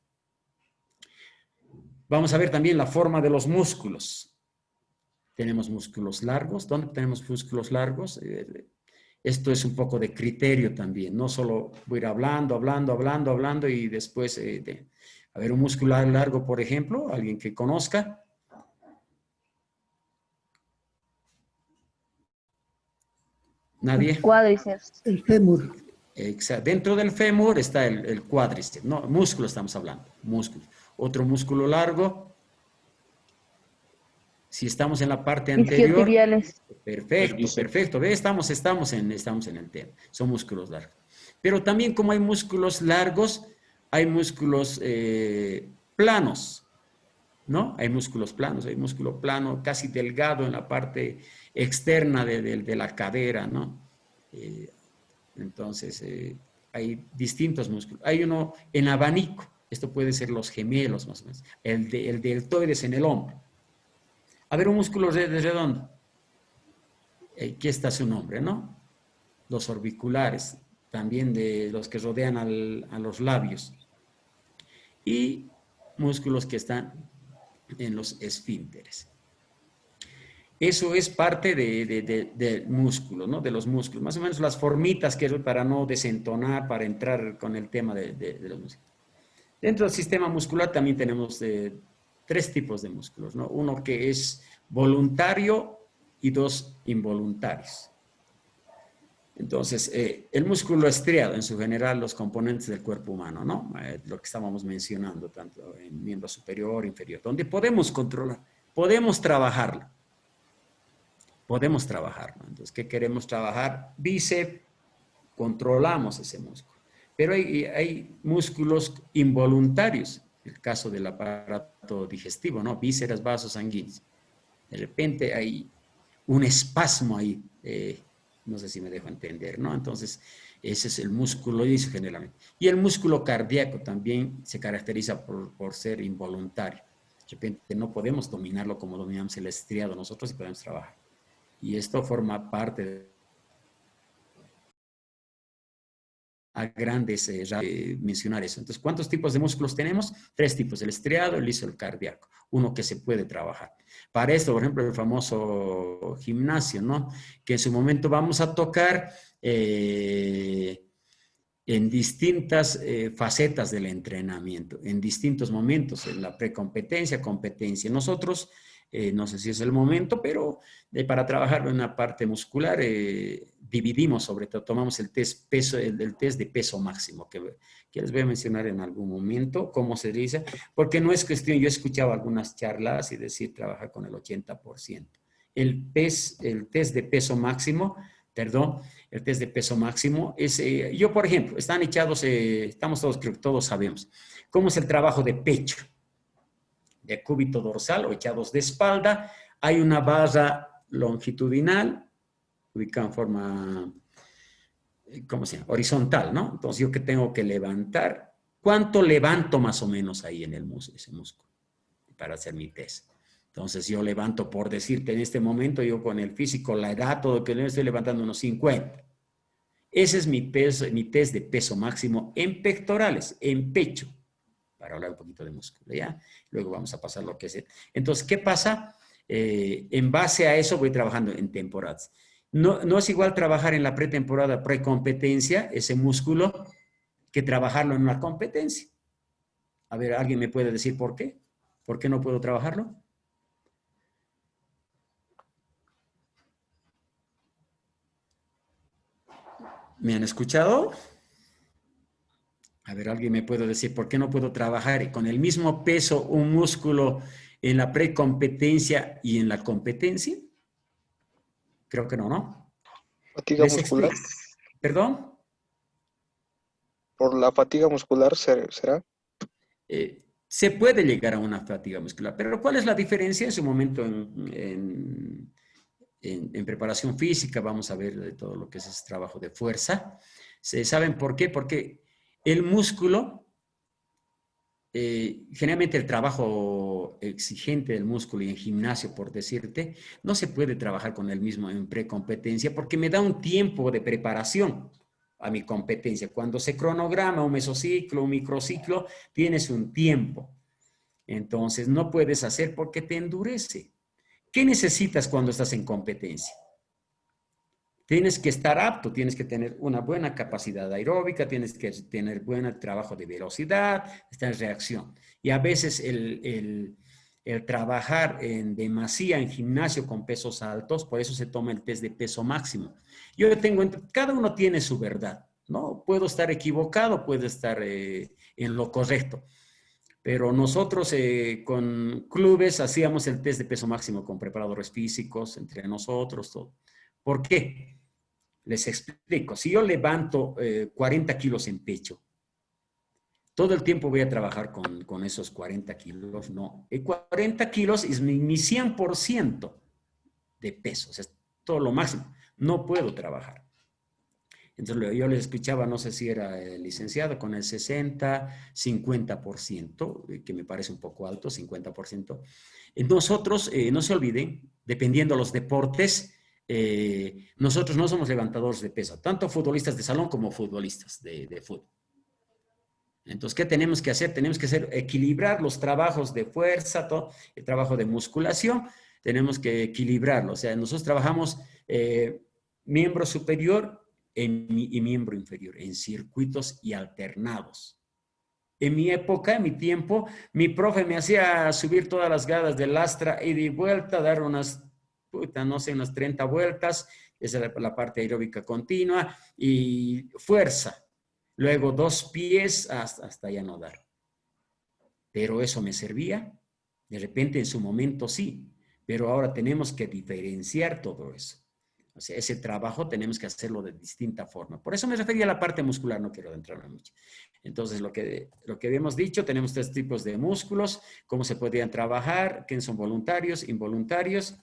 Vamos a ver también la forma de los músculos. Tenemos músculos largos. ¿Dónde tenemos músculos largos? Esto es un poco de criterio también. No solo voy a ir hablando y después, a ver, un músculo largo, por ejemplo, alguien que conozca. ¿Nadie? Cuádriceps. El fémur. Exacto. Dentro del fémur está el cuádriceps. No, músculo estamos hablando. Músculo. Otro músculo largo. Si estamos en la parte anterior. Isquiotibiales. Perfecto. ¿Ve? Estamos en el tema. Son músculos largos. Pero también, como hay músculos largos, hay músculos planos, ¿no? Hay músculos planos, hay músculo plano casi delgado en la parte externa de la cadera, ¿no? Entonces, hay distintos músculos. Hay uno en abanico. Esto puede ser los gemelos, más o menos. El deltoides en el hombro. A ver, un músculo redondo. Aquí está su nombre, ¿no? Los orbiculares, también de los que rodean a los labios. Y músculos que están en los esfínteres. Eso es parte del músculo, ¿no? De los músculos. Más o menos las formitas que para no desentonar, para entrar con el tema de los músculos. Dentro del sistema muscular también tenemos tres tipos de músculos, ¿no? Uno que es voluntario y dos involuntarios. Entonces, el músculo estriado, en su general, los componentes del cuerpo humano, ¿no? Lo que estábamos mencionando, tanto en miembro superior, inferior, donde podemos controlar, podemos trabajarlo. Podemos trabajarlo. Entonces, ¿qué queremos trabajar? Bíceps, controlamos ese músculo. Pero hay músculos involuntarios, el caso del aparato digestivo, ¿no? Vísceras, vasos sanguíneos. De repente hay un espasmo ahí, no sé si me dejo entender, ¿no? Entonces, ese es el músculo liso generalmente. Y el músculo cardíaco también se caracteriza por ser involuntario. De repente no podemos dominarlo como dominamos el estriado nosotros y podemos trabajar. Y esto forma parte de a grandes mencionar eso. Entonces, ¿cuántos tipos de músculos tenemos? Tres tipos, el estriado, el liso, el cardíaco. Uno que se puede trabajar. Para esto, por ejemplo, el famoso gimnasio, ¿no? Que en su momento vamos a tocar en distintas facetas del entrenamiento, en distintos momentos, en la precompetencia, competencia. Nosotros, no sé si es el momento, pero para trabajar en una parte muscular, dividimos sobre todo, tomamos el test de peso máximo, que les voy a mencionar en algún momento, cómo se dice, porque no es cuestión, yo he escuchado algunas charlas y decir, trabaja con el 80%. El test de peso máximo, el test de peso máximo es, yo por ejemplo, están echados, estamos todos, creo que todos sabemos, cómo es el trabajo de pecho, de cúbito dorsal o echados de espalda, hay una barra longitudinal, ubicada en forma, ¿cómo se llama? Horizontal, ¿no? Entonces, yo que tengo que levantar, ¿cuánto levanto más o menos ahí en ese músculo? Para hacer mi test. Entonces, yo levanto, por decirte, en este momento, yo con el físico, la edad, todo que estoy levantando unos 50. Ese es mi test de peso máximo en pectorales, en pecho, para hablar un poquito de músculo, ¿ya? Luego vamos a pasar lo que es. Entonces, ¿qué pasa? En base a eso voy trabajando en temporadas. No es igual trabajar en la pretemporada, precompetencia, ese músculo, que trabajarlo en una competencia. A ver, ¿alguien me puede decir por qué? ¿Por qué no puedo trabajarlo? ¿Me han escuchado? A ver, ¿alguien me puede decir por qué no puedo trabajar con el mismo peso un músculo en la precompetencia y en la competencia? Creo que no, ¿no? ¿Fatiga muscular? ¿Perdón? ¿Por la fatiga muscular será? Se puede llegar a una fatiga muscular, pero ¿cuál es la diferencia en su momento en preparación física? Vamos a ver de todo lo que es ese trabajo de fuerza. ¿Saben por qué? Porque el músculo, generalmente el trabajo exigente del músculo y en gimnasio, por decirte, no se puede trabajar con el mismo en precompetencia porque me da un tiempo de preparación a mi competencia. Cuando se cronograma un mesociclo, un microciclo, tienes un tiempo. Entonces, no puedes hacer porque te endurece. ¿Qué necesitas cuando estás en competencia? Tienes que estar apto, tienes que tener una buena capacidad aeróbica, tienes que tener buen trabajo de velocidad, estar en reacción. Y a veces el trabajar en demasía en gimnasio con pesos altos, por eso se toma el test de peso máximo. Cada uno tiene su verdad, ¿no? Puedo estar equivocado, puedo estar en lo correcto. Pero nosotros con clubes hacíamos el test de peso máximo con preparadores físicos, entre nosotros, todo. ¿Por qué? Les explico. Si yo levanto 40 kilos en pecho, todo el tiempo voy a trabajar con esos 40 kilos. No, 40 kilos es mi 100% de peso, o sea, es todo lo máximo. No puedo trabajar. Entonces yo les escuchaba, no sé si era el licenciado, con el 60, 50%, que me parece un poco alto, 50%. Nosotros, no se olviden, dependiendo de los deportes, nosotros no somos levantadores de peso, tanto futbolistas de salón como futbolistas de fútbol. Entonces, ¿qué tenemos que hacer? Tenemos que equilibrar los trabajos de fuerza, todo, el trabajo de musculación, tenemos que equilibrarlo. O sea, nosotros trabajamos miembro superior y miembro inferior en circuitos y alternados. En mi época, en mi tiempo, mi profe me hacía subir todas las gradas del lastra y de vuelta, dar unas, no sé, unas 30 vueltas, esa es la parte aeróbica continua, y fuerza. Luego 2 pies hasta ya no dar. Pero eso me servía. De repente en su momento sí, pero ahora tenemos que diferenciar todo eso. O sea, ese trabajo tenemos que hacerlo de distinta forma. Por eso me refería a la parte muscular, no quiero adentrarme mucho. Entonces, lo que habíamos dicho, tenemos 3 tipos de músculos, cómo se podrían trabajar, quiénes son voluntarios, involuntarios.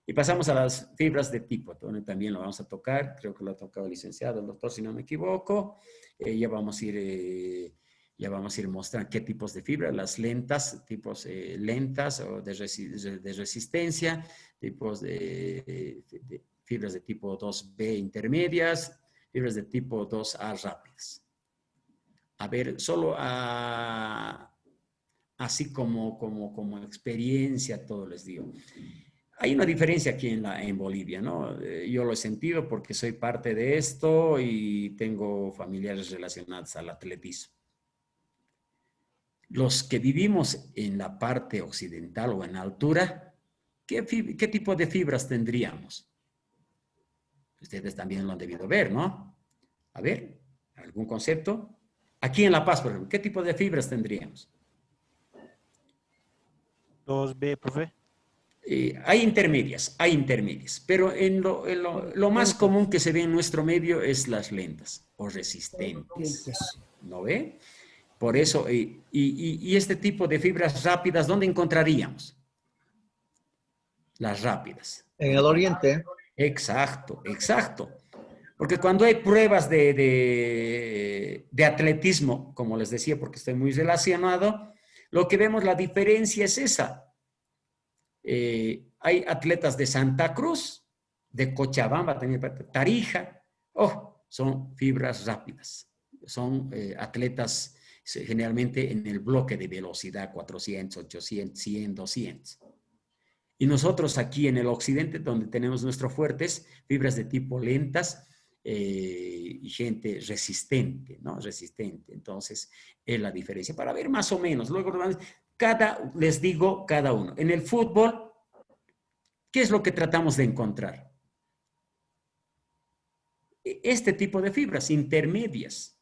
Y pasamos a las fibras de tipo, donde también lo vamos a tocar, creo que lo ha tocado el licenciado, el doctor, si no me equivoco. Ya vamos a ir mostrando qué tipos de fibras, las lentas, tipos lentas o de resistencia, tipos de fibras de tipo 2B intermedias, fibras de tipo 2A rápidas. A ver, solo así como experiencia, todo les digo. Hay una diferencia aquí en Bolivia, ¿no? Yo lo he sentido porque soy parte de esto y tengo familiares relacionados al atletismo. Los que vivimos en la parte occidental o en altura, ¿qué tipo de fibras tendríamos? Ustedes también lo han debido ver, ¿no? A ver, ¿algún concepto? Aquí en La Paz, por ejemplo, ¿qué tipo de fibras tendríamos? 2B, profe. Hay intermedias, pero lo más común que se ve en nuestro medio es las lentas o resistentes, ¿no ve? Por eso, y este tipo de fibras rápidas, ¿dónde encontraríamos? Las rápidas. En el oriente. Exacto. Porque cuando hay pruebas de atletismo, como les decía, porque estoy muy relacionado, lo que vemos, la diferencia es esa. Hay atletas de Santa Cruz, de Cochabamba, también Tarija, son fibras rápidas. Son atletas generalmente en el bloque de velocidad 400, 800, 100, 200. Y nosotros aquí en el occidente, donde tenemos nuestros fuertes, fibras de tipo lentas y gente resistente, ¿no? Resistente. Entonces, es la diferencia. Para ver más o menos, luego les digo cada uno. En el fútbol, ¿qué es lo que tratamos de encontrar? Este tipo de fibras intermedias.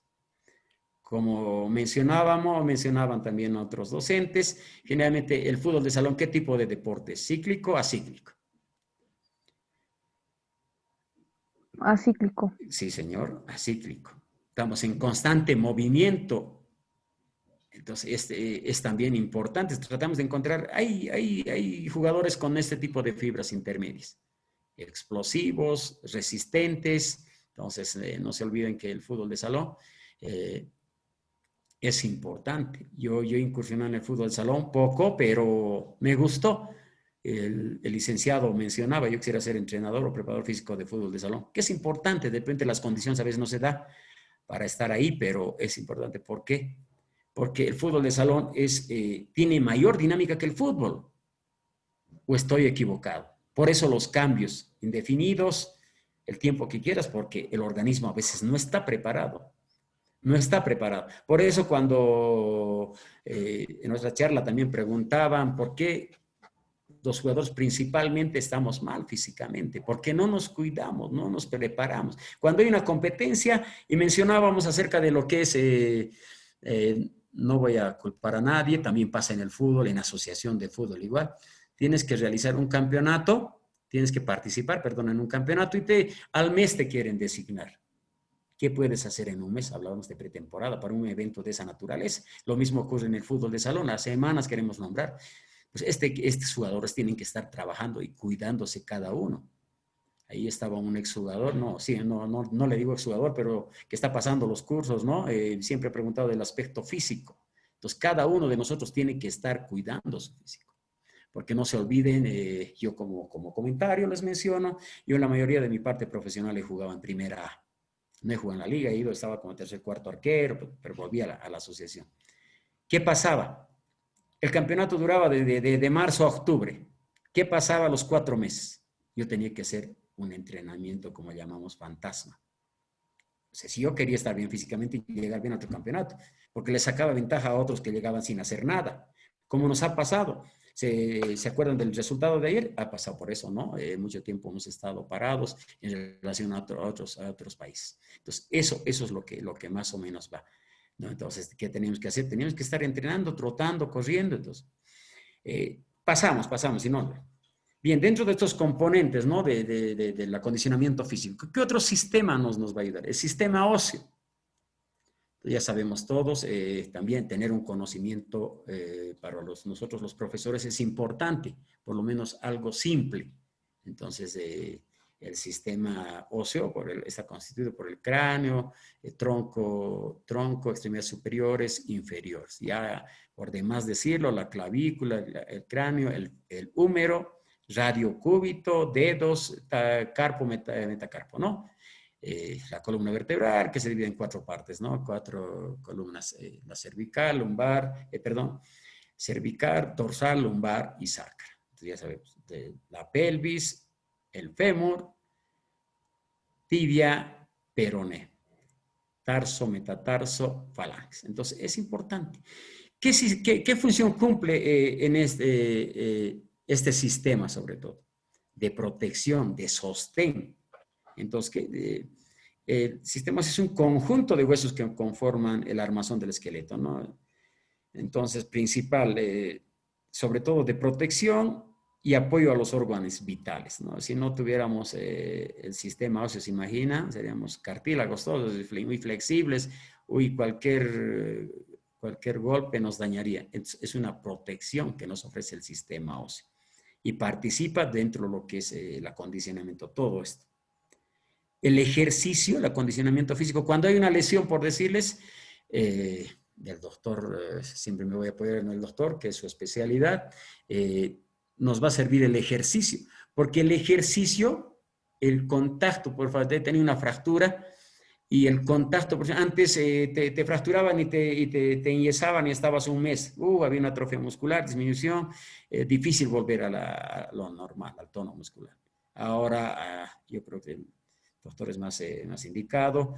Como mencionaban también otros docentes, generalmente el fútbol de salón, ¿qué tipo de deporte? ¿Cíclico o acíclico? Acíclico. Sí, señor, acíclico. Estamos en constante movimiento. Entonces, es también importante. Tratamos de encontrar, hay jugadores con este tipo de fibras intermedias. Explosivos, resistentes. Entonces, no se olviden que el fútbol de salón es importante. Yo incursioné en el fútbol de salón poco, pero me gustó. El licenciado mencionaba, yo quisiera ser entrenador o preparador físico de fútbol de salón, que es importante. De repente las condiciones a veces no se da para estar ahí, pero es importante. ¿Por qué? Porque el fútbol de salón tiene mayor dinámica que el fútbol. ¿O estoy equivocado? Por eso los cambios indefinidos, el tiempo que quieras, porque el organismo a veces no está preparado. No está preparado. Por eso cuando en nuestra charla también preguntaban por qué los jugadores principalmente estamos mal físicamente, ¿por qué no nos cuidamos, no nos preparamos? Cuando hay una competencia, y mencionábamos acerca de lo que es, no voy a culpar a nadie, también pasa en el fútbol, en asociación de fútbol igual, tienes que realizar un campeonato, tienes que participar, en un campeonato y al mes te quieren designar. ¿Qué puedes hacer en un mes? Hablábamos de pretemporada para un evento de esa naturaleza. Lo mismo ocurre en el fútbol de salón, las semanas queremos nombrar. Pues estos jugadores tienen que estar trabajando y cuidándose cada uno. Ahí estaba un exjugador, no le digo exjugador, pero que está pasando los cursos, ¿no? Siempre he preguntado del aspecto físico. Entonces, cada uno de nosotros tiene que estar cuidando su físico. Porque no se olviden, yo como comentario les menciono, yo en la mayoría de mi parte profesional he jugado en primera A. No he jugado en la liga, estaba como tercer, cuarto arquero, pero volví a la asociación. ¿Qué pasaba? El campeonato duraba de marzo a octubre. ¿Qué pasaba a los 4 meses? Yo tenía que hacer un entrenamiento, como llamamos, fantasma. O sea, si yo quería estar bien físicamente y llegar bien a otro campeonato, porque le sacaba ventaja a otros que llegaban sin hacer nada. Como nos ha pasado. ¿Se acuerdan del resultado de ayer? Ha pasado por eso, ¿no? Mucho tiempo hemos estado parados en relación a otros países. Entonces, eso es lo que más o menos va, ¿no? Entonces, ¿qué teníamos que hacer? Teníamos que estar entrenando, trotando, corriendo. Entonces, pasamos, y no. Bien, dentro de estos componentes, ¿no? Del acondicionamiento físico, ¿qué otro sistema nos va a ayudar? El sistema óseo. Ya sabemos todos, también tener un conocimiento para nosotros los profesores es importante, por lo menos algo simple. Entonces, el sistema óseo está constituido por el cráneo, el tronco, extremidades superiores, inferiores. Ya, por demás decirlo, la clavícula, el cráneo, el húmero, radiocúbito, dedos, carpo, metacarpo, ¿no? La columna vertebral, que se divide en 4 partes, ¿no? 4 columnas, la cervical, lumbar, cervical, dorsal, lumbar y sacra. Entonces ya sabemos, la pelvis, el fémur, tibia, peroné, tarso, metatarso, falanges. Entonces es importante. ¿Qué función cumple en este sistema, sobre todo? De protección, de sostén. Entonces, el sistema es un conjunto de huesos que conforman el armazón del esqueleto, ¿no? Entonces, principal, sobre todo de protección y apoyo a los órganos vitales, ¿no? Si no tuviéramos el sistema óseo, se imagina, seríamos cartílagos todos, muy flexibles, cualquier golpe nos dañaría. Es una protección que nos ofrece el sistema óseo y participa dentro de lo que es el acondicionamiento, todo esto. El ejercicio, el acondicionamiento físico. Cuando hay una lesión, por decirles, el doctor, siempre me voy a apoyar en el doctor, que es su especialidad, nos va a servir el ejercicio. Porque el ejercicio, el contacto, por favor, tenía una fractura y el contacto, antes te fracturaban y te enyesaban y estabas un mes. Había una atrofia muscular, disminución, difícil volver a lo normal, al tono muscular. Ahora, yo creo que doctor es más indicado,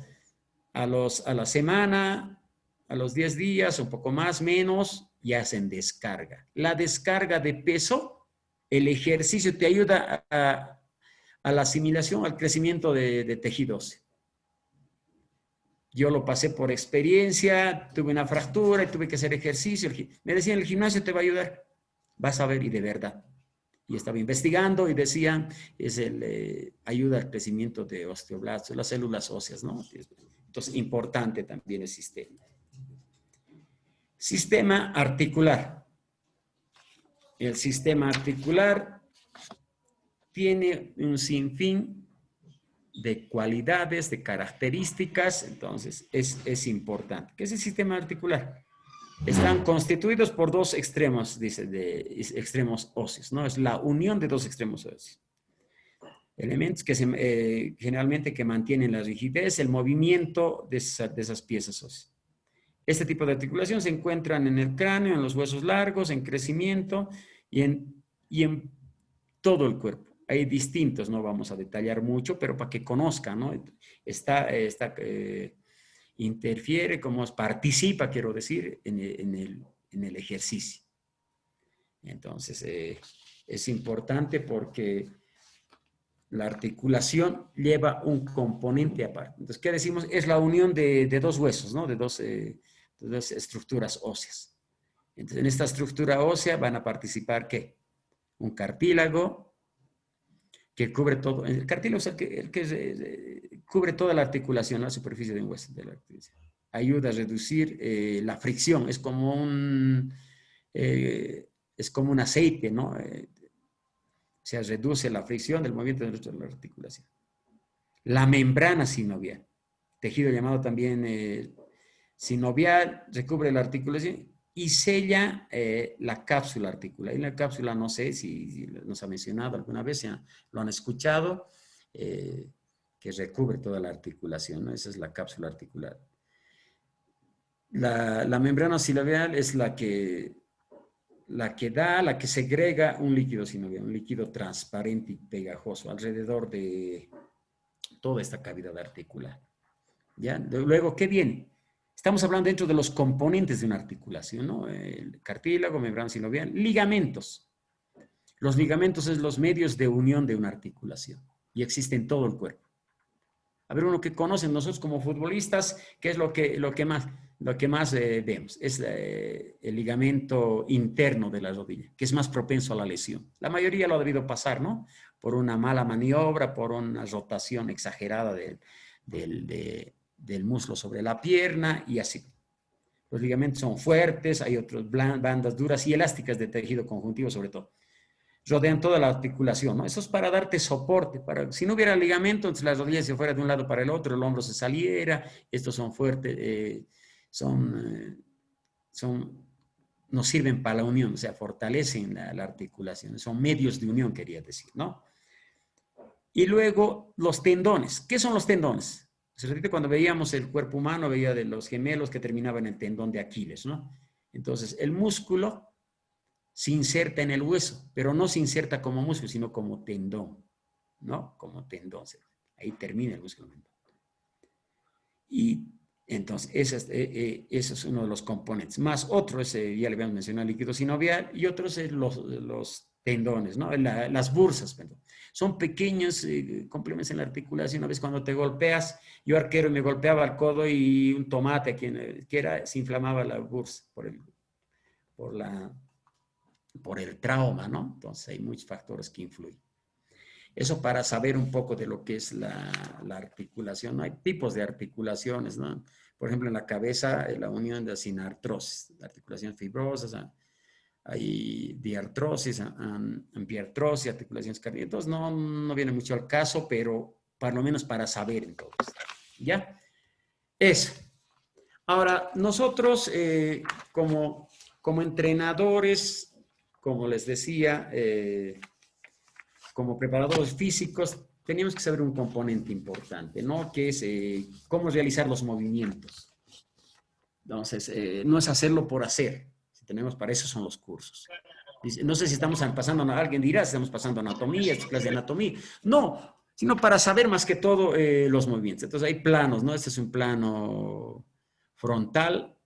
a la semana, a los 10 días, un poco más, menos, ya hacen descarga. La descarga de peso, el ejercicio te ayuda a la asimilación, al crecimiento de tejidos. Yo lo pasé por experiencia, tuve una fractura y tuve que hacer ejercicio. Me decían, el gimnasio te va a ayudar. Vas a ver, y de verdad. Y estaba investigando y decían, ayuda al crecimiento de osteoblastos, las células óseas, ¿no? Entonces, importante también el sistema. Sistema articular. El sistema articular tiene un sinfín de cualidades, de características, entonces es importante. ¿Qué es el sistema articular? Están constituidos por 2 extremos, dice, extremos óseos, ¿no? Es la unión de 2 extremos óseos. Elementos que generalmente que mantienen la rigidez, el movimiento de esas piezas óseas. Este tipo de articulación se encuentran en el cráneo, en los huesos largos, en crecimiento y en todo el cuerpo. Hay distintos, no vamos a detallar mucho, pero para que conozcan, ¿no? Interfiere, participa, quiero decir, en el ejercicio. Entonces, es importante porque la articulación lleva un componente aparte. Entonces, ¿qué decimos? Es la unión de 2 huesos, ¿no? De dos estructuras óseas. Entonces, en esta estructura ósea van a participar, ¿qué? Un cartílago que cubre todo. El cartílago es el que cubre toda la articulación, la superficie de un hueso. Ayuda a reducir la fricción. Es como un aceite, ¿no? sea, reduce la fricción del movimiento del resto de la articulación. La membrana sinovial, tejido llamado también sinovial, recubre la articulación y sella la cápsula articular. Y la cápsula, no sé si nos ha mencionado alguna vez, ya lo han escuchado, que recubre toda la articulación, ¿no? Esa es la cápsula articular. La membrana sinovial es la que segrega un líquido sinovial, un líquido transparente y pegajoso alrededor de toda esta cavidad articular. ¿Ya? Luego, ¿qué viene? Estamos hablando dentro de los componentes de una articulación, ¿no? El cartílago, membrana sinovial, ligamentos. Los ligamentos son los medios de unión de una articulación y existen en todo el cuerpo. A ver, uno que conocen nosotros como futbolistas, ¿qué es lo que más vemos? Es el ligamento interno de la rodilla, que es más propenso a la lesión. La mayoría lo ha debido pasar, ¿no? Por una mala maniobra, por una rotación exagerada del muslo sobre la pierna y así. Los ligamentos son fuertes, hay otras bandas duras y elásticas de tejido conjuntivo sobre todo. Rodean toda la articulación, ¿no? Eso es para darte soporte. Si no hubiera ligamento, entonces la rodilla se fuera de un lado para el otro, el hombro se saliera. Estos son fuertes, nos sirven para la unión, o sea, fortalecen la articulación. Son medios de unión, quería decir, ¿no? Y luego los tendones. ¿Qué son los tendones? Se repite cuando veíamos el cuerpo humano, veía de los gemelos que terminaban en el tendón de Aquiles, ¿no? Entonces, el músculo se inserta en el hueso, pero no se inserta como músculo, sino como tendón, ¿no? Como tendón. Ahí termina el músculo. Y entonces, ese es uno de los componentes. Más otro, ya le habíamos mencionado, el líquido sinovial, y otros es los tendones, ¿no? Las bursas, perdón. Son pequeños complementos en la articulación. Una vez cuando te golpeas, yo arquero me golpeaba el codo y un tomate, se inflamaba la bursa por el trauma, ¿no? Entonces hay muchos factores que influyen. Eso para saber un poco de lo que es la articulación. ¿No? Hay tipos de articulaciones, ¿no? Por ejemplo, en la cabeza, la unión de sinartrosis, articulaciones fibrosas, hay diartrosis, ampiartrosis, articulaciones cardíacas. Entonces no viene mucho al caso, pero por lo menos para saber en todo esto. ¿Ya? Eso. Ahora, nosotros como entrenadores, como les decía, como preparadores físicos, teníamos que saber un componente importante, ¿no? Que es cómo realizar los movimientos. Entonces, no es hacerlo por hacer. Si tenemos para eso son los cursos. No sé si estamos pasando, alguien dirá, si estamos pasando anatomía, esta clase de anatomía. No, sino para saber más que todo los movimientos. Entonces, hay planos, ¿no? Este es un plano frontal,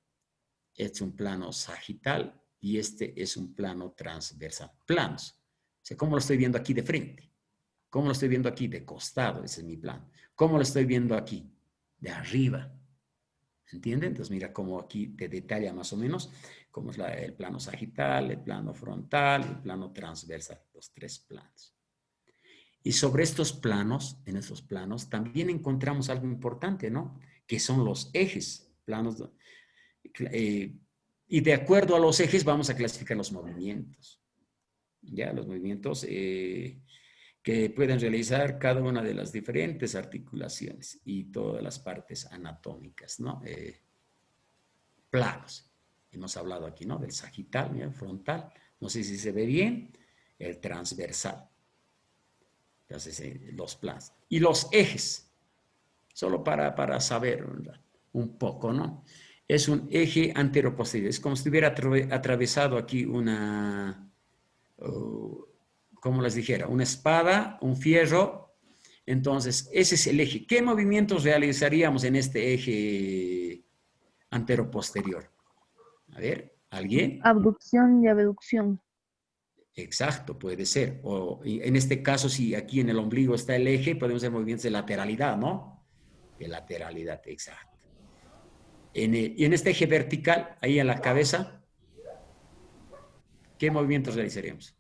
este es un plano sagital, y este es un plano transversal. Planos. O sea, ¿cómo lo estoy viendo aquí de frente? ¿Cómo lo estoy viendo aquí de costado? Ese es mi plano. ¿Cómo lo estoy viendo aquí? De arriba. ¿Entienden? Entonces mira cómo aquí te detalla más o menos cómo es el plano sagital, el plano frontal, el plano transversal. Los tres planos. Y sobre estos planos, en estos planos, también encontramos algo importante, ¿no? Que son los ejes. Planos y de acuerdo a los ejes vamos a clasificar los movimientos. Ya, los movimientos que pueden realizar cada una de las diferentes articulaciones y todas las partes anatómicas, ¿no? Planos. Hemos hablado aquí, ¿no? Del sagital, ¿no? Frontal. No sé si se ve bien. El transversal. Entonces, los planos. Y los ejes. Solo para saber, ¿verdad? Un poco, ¿no? Es un eje anteroposterior. Es como si estuviera atravesado aquí una, como les dijera, una espada, un fierro. Entonces, ese es el eje. ¿Qué movimientos realizaríamos en este eje anteroposterior? A ver, ¿alguien? Abducción y abducción. Exacto, puede ser. O en este caso, si aquí en el ombligo está el eje, podemos hacer movimientos de lateralidad, ¿no? De lateralidad, exacto. Y en este eje vertical, ahí en la cabeza, ¿qué movimientos realizaríamos?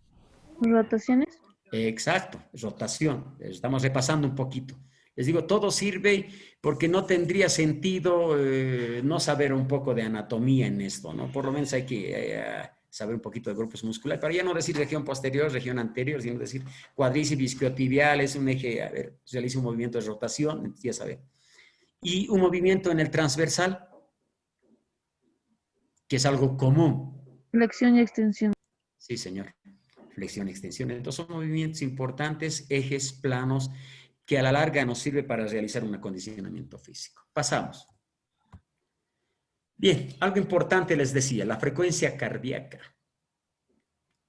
Rotaciones. Exacto, rotación. Estamos repasando un poquito. Les digo, todo sirve porque no tendría sentido no saber un poco de anatomía en esto, ¿no? Por lo menos hay que saber un poquito de grupos musculares, para ya no decir región posterior, región anterior, sino decir cuádriceps isquiotibial, es un eje, a ver, realiza un movimiento de rotación, ya saben. Y un movimiento en el transversal, que es algo común. Flexión y extensión. Sí, señor. Flexión y extensión. Entonces son movimientos importantes, ejes planos, que a la larga nos sirve para realizar un acondicionamiento físico. Pasamos. Bien, algo importante les decía, la frecuencia cardíaca.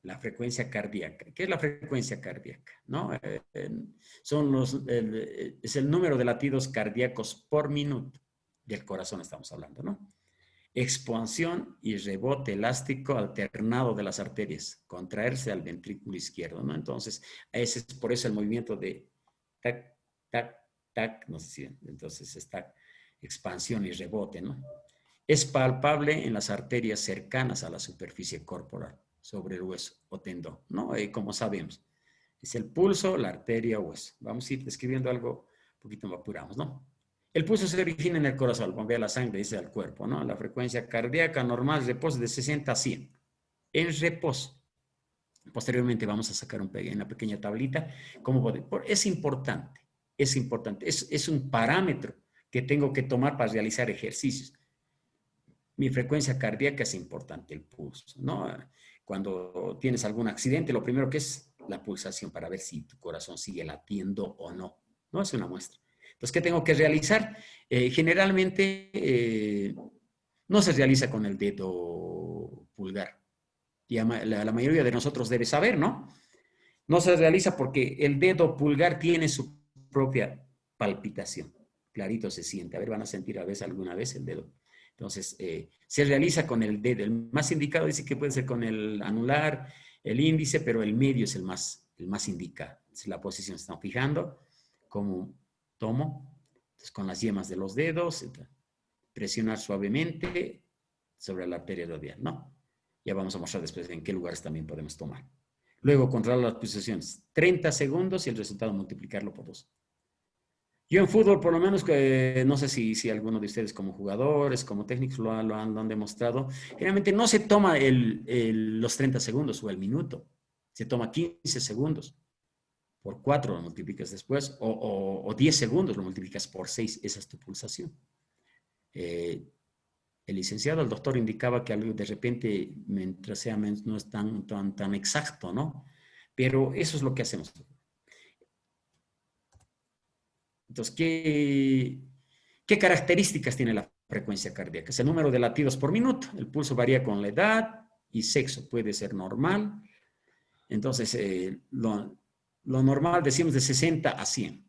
La frecuencia cardíaca. ¿Qué es la frecuencia cardíaca? ¿No? Es el número de latidos cardíacos por minuto. Del corazón estamos hablando, ¿no? Expansión y rebote elástico alternado de las arterias. Contraerse al ventrículo izquierdo, ¿no? Entonces, ese es por eso el movimiento de tac, tac, tac, no sé si, entonces está expansión y rebote, ¿no? Es palpable en las arterias cercanas a la superficie corporal, sobre el hueso o tendón, ¿no? Como sabemos, es el pulso, la arteria, hueso. Vamos a ir describiendo algo, un poquito más apuramos, ¿no? El pulso se origina en el corazón, bombea la sangre, dice al cuerpo, ¿no? La frecuencia cardíaca normal, reposo de 60 a 100. En reposo. Posteriormente vamos a sacar una pequeña tablita. Es importante, es un parámetro que tengo que tomar para realizar ejercicios. Mi frecuencia cardíaca es importante, el pulso, ¿no? Cuando tienes algún accidente, lo primero que es la pulsación para ver si tu corazón sigue latiendo o no. No es una muestra. Entonces, ¿qué tengo que realizar? Generalmente no se realiza con el dedo pulgar. Y la mayoría de nosotros debe saber, ¿no? No se realiza porque el dedo pulgar tiene su propia palpitación. Clarito se siente. A ver, van a sentir a veces alguna vez el dedo. Entonces, se realiza con el dedo. El más indicado dice que puede ser con el anular, el índice, pero el medio es el más indicado. Es la posición. Se están fijando cómo tomo. Entonces, con las yemas de los dedos, presionar suavemente sobre la arteria radial, ¿no? Ya vamos a mostrar después en qué lugares también podemos tomar. Luego, controlar las pulsaciones. 30 segundos y el resultado multiplicarlo por 2. Yo en fútbol, por lo menos, no sé si alguno de ustedes como jugadores, como técnicos lo han demostrado, generalmente no se toma los 30 segundos o el minuto. Se toma 15 segundos. Por 4 lo multiplicas después, o 10 segundos lo multiplicas por 6. Esa es tu pulsación. El licenciado, el doctor, indicaba que algo de repente, mientras sea menos, no es tan exacto, ¿no? Pero eso es lo que hacemos. Entonces, ¿qué características tiene la frecuencia cardíaca? Es el número de latidos por minuto. El pulso varía con la edad y sexo. Puede ser normal. Entonces, lo normal decimos de 60 a 100.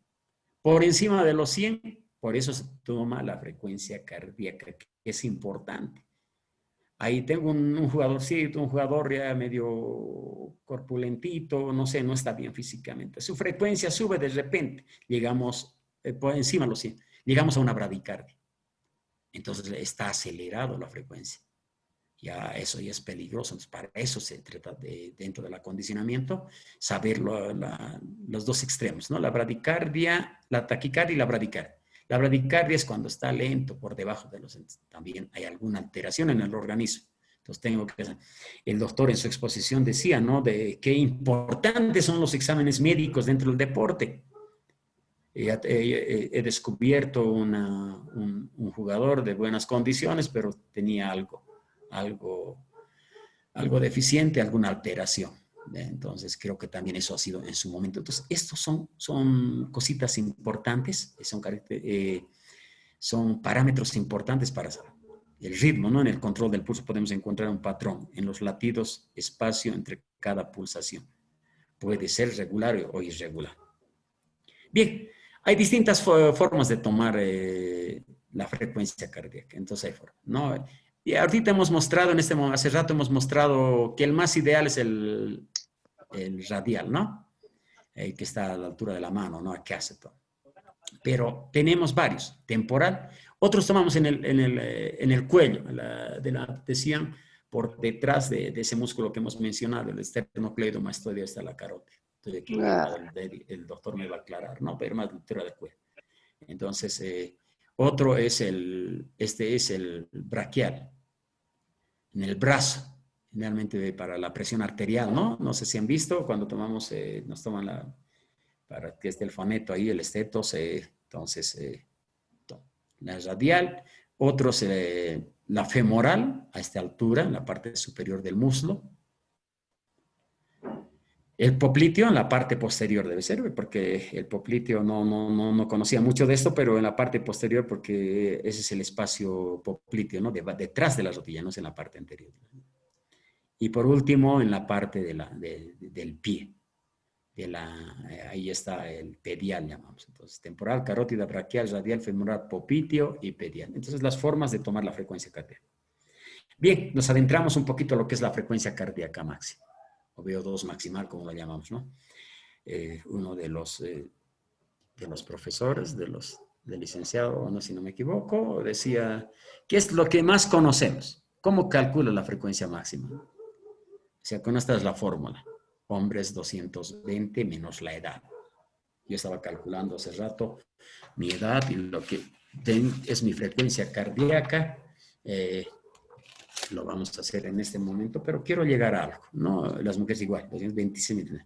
Por encima de los 100, por eso se toma la frecuencia cardíaca, que es importante. Ahí tengo un jugadorcito, un jugador ya medio corpulentito, no sé, no está bien físicamente. Su frecuencia sube de repente, llegamos por encima de los 100, llegamos a una bradicardia. Entonces está acelerado la frecuencia. Ya eso ya es peligroso. Entonces, para eso se trata dentro del acondicionamiento, saber los dos extremos, ¿no? La bradicardia, la taquicardia y la bradicardia. La bradicardia es cuando está lento por debajo de los... También hay alguna alteración en el organismo. Entonces el doctor en su exposición decía, ¿no? De qué importantes son los exámenes médicos dentro del deporte. He descubierto un jugador de buenas condiciones, pero tenía algo deficiente, alguna alteración. Entonces, creo que también eso ha sido en su momento. Entonces, estos son cositas importantes, son parámetros importantes para el ritmo, ¿no? En el control del pulso podemos encontrar un patrón en los latidos, espacio entre cada pulsación. Puede ser regular o irregular. Bien, hay distintas formas de tomar la frecuencia cardíaca. Entonces, hay formas, ¿no? Y ahorita hemos mostrado, hace rato hemos mostrado que el más ideal es el radial, ¿no? Que está a la altura de la mano, ¿no? Aquí hace todo. Pero tenemos varios. Temporal. Otros tomamos en el cuello, decían, por detrás de ese músculo que hemos mencionado, el esternocleidomastoideo hasta la carótida. Entonces, aquí el doctor me va a aclarar, ¿no? Pero más altura del cuello. Entonces, otro es el braquial, en el brazo. generalmente para la presión arterial, ¿no? No sé si han visto, cuando tomamos, nos toman para que esté el foneto ahí, el estetos, entonces la radial, otros la femoral, a esta altura, en la parte superior del muslo. El popliteo en la parte posterior debe ser, porque el popliteo no conocía mucho de esto, pero en la parte posterior, porque ese es el espacio popliteo, ¿no? Detrás de la rodilla, no es en la parte anterior. Y por último, en la parte del pie. Ahí está el pedial, llamamos. Entonces, temporal, carótida, braquial, radial, femoral, popliteo y pedial. Entonces, las formas de tomar la frecuencia cardíaca. Bien, nos adentramos un poquito a lo que es la frecuencia cardíaca máxima, o VO2 maximal, como la llamamos, ¿no? Uno de los profesores, del licenciado, no, si no me equivoco, decía, ¿qué es lo que más conocemos? ¿Cómo calcula la frecuencia máxima? O sea, con esta es la fórmula. Hombres 220 menos la edad. Yo estaba calculando hace rato mi edad y lo que es mi frecuencia cardíaca. Lo vamos a hacer en este momento, pero quiero llegar a algo, ¿no? Las mujeres igual, 226.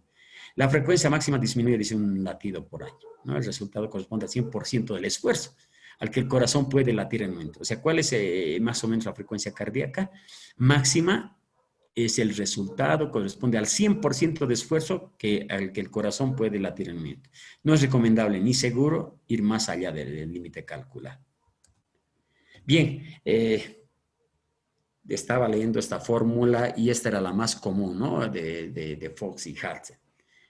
La frecuencia máxima disminuye, dice, un latido por año, ¿no? El resultado corresponde al 100% del esfuerzo al que el corazón puede latir en un momento. O sea, ¿cuál es más o menos la frecuencia cardíaca máxima? Es el resultado, corresponde al 100% de esfuerzo al que el corazón puede latir en un momento. No es recomendable ni seguro ir más allá del límite calculado. Bien, estaba leyendo esta fórmula y esta era la más común, ¿no? De Fox y Hart.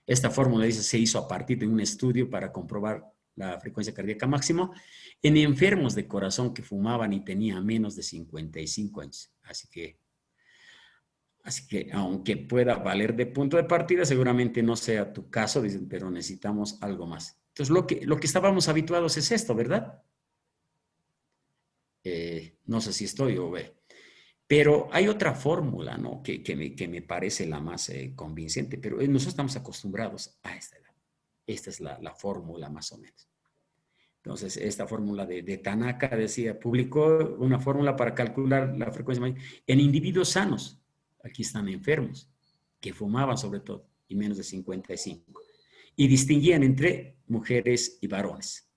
Esta fórmula, dice, se hizo a partir de un estudio para comprobar la frecuencia cardíaca máxima en enfermos de corazón que fumaban y tenían menos de 55 años. Así que, aunque pueda valer de punto de partida, seguramente no sea tu caso, dicen, pero necesitamos algo más. Entonces, lo que estábamos habituados es esto, ¿verdad? No sé si estoy o ve. Pero hay otra fórmula, ¿no? que me parece la más convincente, pero nosotros estamos acostumbrados a esta edad. Esta es la fórmula más o menos. Entonces, esta fórmula de Tanaka decía, publicó una fórmula para calcular la frecuencia en individuos sanos. Aquí están enfermos, que fumaban sobre todo, y menos de 55. Y distinguían entre mujeres y varones.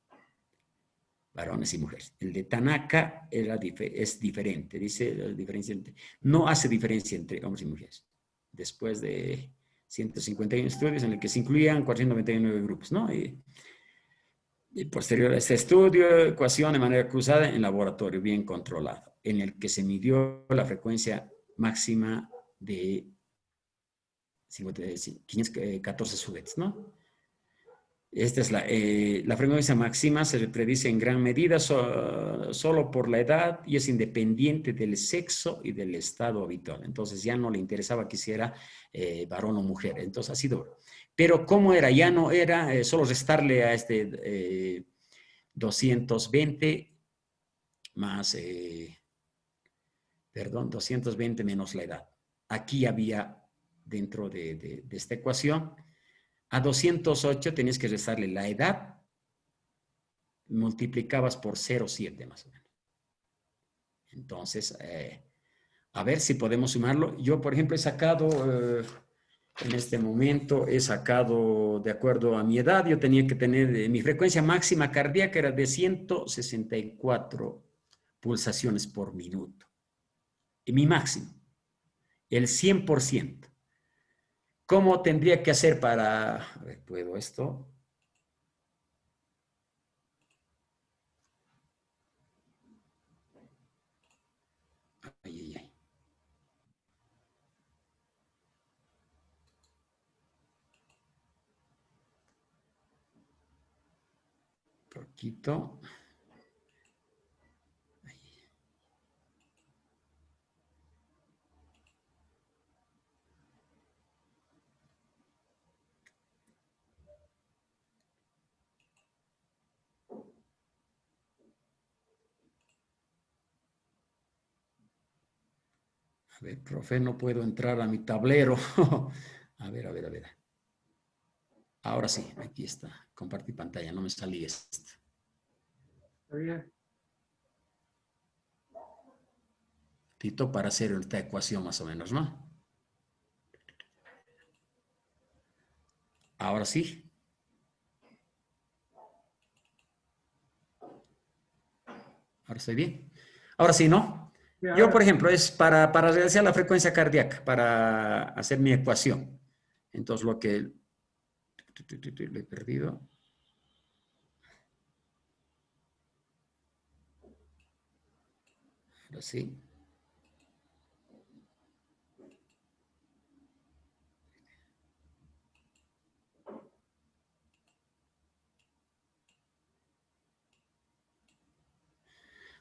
Varones y mujeres. El de Tanaka es diferente, dice la diferencia no hace diferencia entre hombres y mujeres. Después de 151 estudios en el que se incluían 499 grupos, ¿no? Y posterior a este estudio, ecuación de manera cruzada en laboratorio bien controlado, en el que se midió la frecuencia máxima de 514 sujetos, ¿no? Esta es la frecuencia máxima, se predice en gran medida solo por la edad y es independiente del sexo y del estado habitual. Entonces ya no le interesaba que hiciera varón o mujer. Entonces ha sido. Pero ¿cómo era? Ya no era solo restarle a este 220 más, 220 menos la edad. Aquí había dentro de esta ecuación. A 208 tenías que restarle la edad, multiplicabas por 0,7 más o menos. Entonces, a ver si podemos sumarlo. Yo, por ejemplo, he sacado, en este momento, de acuerdo a mi edad, yo tenía que tener, mi frecuencia máxima cardíaca era de 164 pulsaciones por minuto. Y mi máximo, el 100%. ¿Cómo tendría que hacer para... A ver, ¿puedo esto? Ay, ay, ay. Poquito. A ver, profe, no puedo entrar a mi tablero. A ver, a ver, a ver. Ahora sí, aquí está. Compartir pantalla, no me salí esto. Está bien. Tito, para hacer esta ecuación más o menos, ¿no? Ahora sí. Ahora estoy bien. Ahora sí, ¿no? Sí, a Yo, ver. por ejemplo, es para realizar la frecuencia cardíaca, para hacer mi ecuación. Entonces, lo que... Lo he perdido. Ahora sí.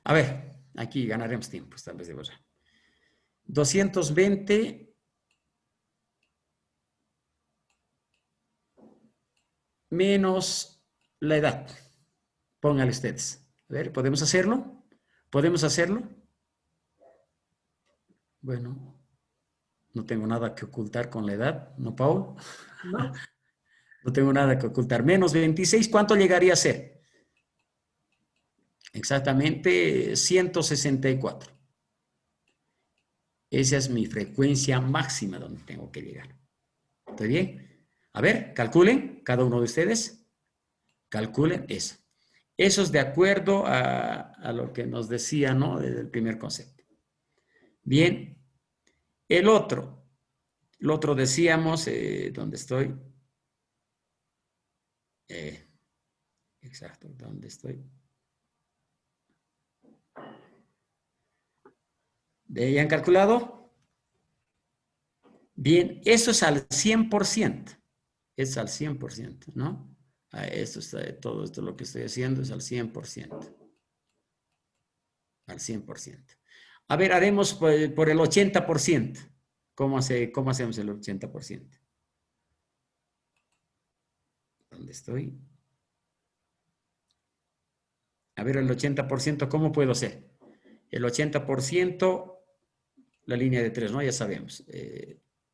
A ver, aquí ganaremos tiempo, tal vez de borrar. 220 menos la edad. Pónganle ustedes. A ver, ¿podemos hacerlo? ¿Podemos hacerlo? Bueno, no tengo nada que ocultar con la edad, ¿no, Paul? No, No tengo nada que ocultar. Menos 26, ¿cuánto llegaría a ser? Exactamente 164. Esa es mi frecuencia máxima donde tengo que llegar. ¿Está bien? A ver, calculen, cada uno de ustedes. Calculen eso. Eso es de acuerdo a lo que nos decía, ¿no? Desde el primer concepto. Bien. El otro decíamos, ¿dónde estoy? Exacto, ¿dónde estoy? ¿Ya han calculado? Bien, eso es al 100%. Es al 100%, ¿no? Todo esto lo que estoy haciendo es al 100%. Al 100%. A ver, haremos por el 80%. ¿Cómo hacemos el 80%? ¿Dónde estoy? A ver, el 80%, ¿cómo puedo hacer? El 80%, la línea de 3, ¿no? Ya sabemos.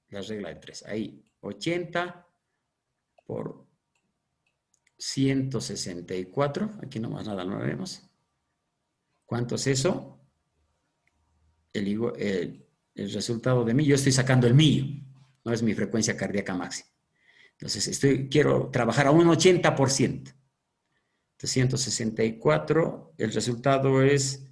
La regla de 3. Ahí, 80 por 164. Aquí nomás nada lo vemos. ¿Cuánto es eso? El resultado de mí. Yo estoy sacando el mío. No es mi frecuencia cardíaca máxima. Entonces, quiero trabajar a un 80%. De 164, el resultado es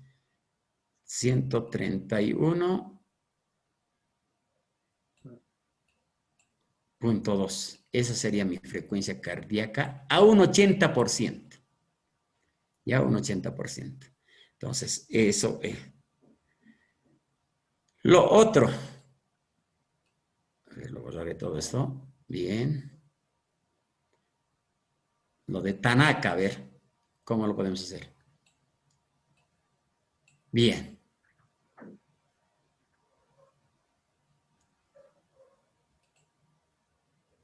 131.2. Esa sería mi frecuencia cardíaca a un 80%. Ya un 80%. Entonces, eso es. Lo otro. A ver, lo borraré todo esto. Bien. Lo de Tanaka, a ver, ¿cómo lo podemos hacer? Bien.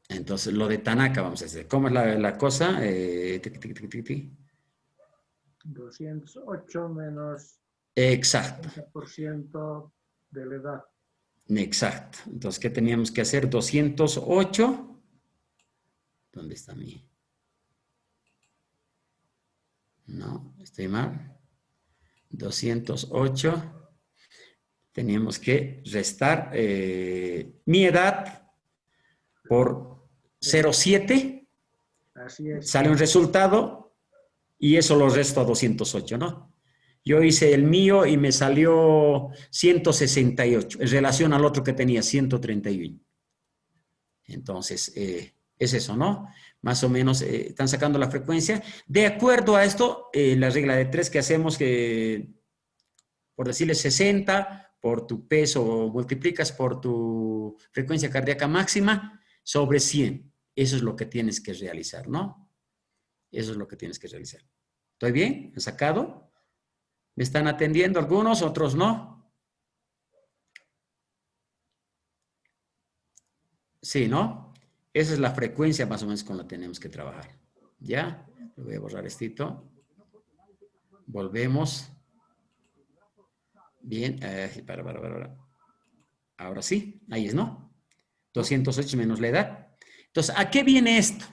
Entonces, lo de Tanaka vamos a hacer. ¿Cómo es la cosa? 208 menos Exacto. 30% de la edad. Exacto. Entonces, ¿qué teníamos que hacer? 208. ¿Dónde está mi? No, estoy mal. 208. Teníamos que restar mi edad por 0,7. Así es. Sale un resultado y eso lo resto a 208, ¿no? Yo hice el mío y me salió 168 en relación al otro que tenía 131. Entonces, es eso, ¿no? Más o menos están sacando la frecuencia. De acuerdo a esto, la regla de 3 que hacemos, que por decirle 60 por tu peso, multiplicas por tu frecuencia cardíaca máxima sobre 100. Eso es lo que tienes que realizar, ¿no? Eso es lo que tienes que realizar. ¿Estoy bien? ¿Han sacado? ¿Me están atendiendo algunos, otros no? Sí, ¿no? Esa es la frecuencia más o menos con la que tenemos que trabajar. ¿Ya? Le voy a borrar esto. Volvemos. Bien. Ahora sí. Ahí es, ¿no? 208 menos la edad. Entonces, ¿a qué viene esto?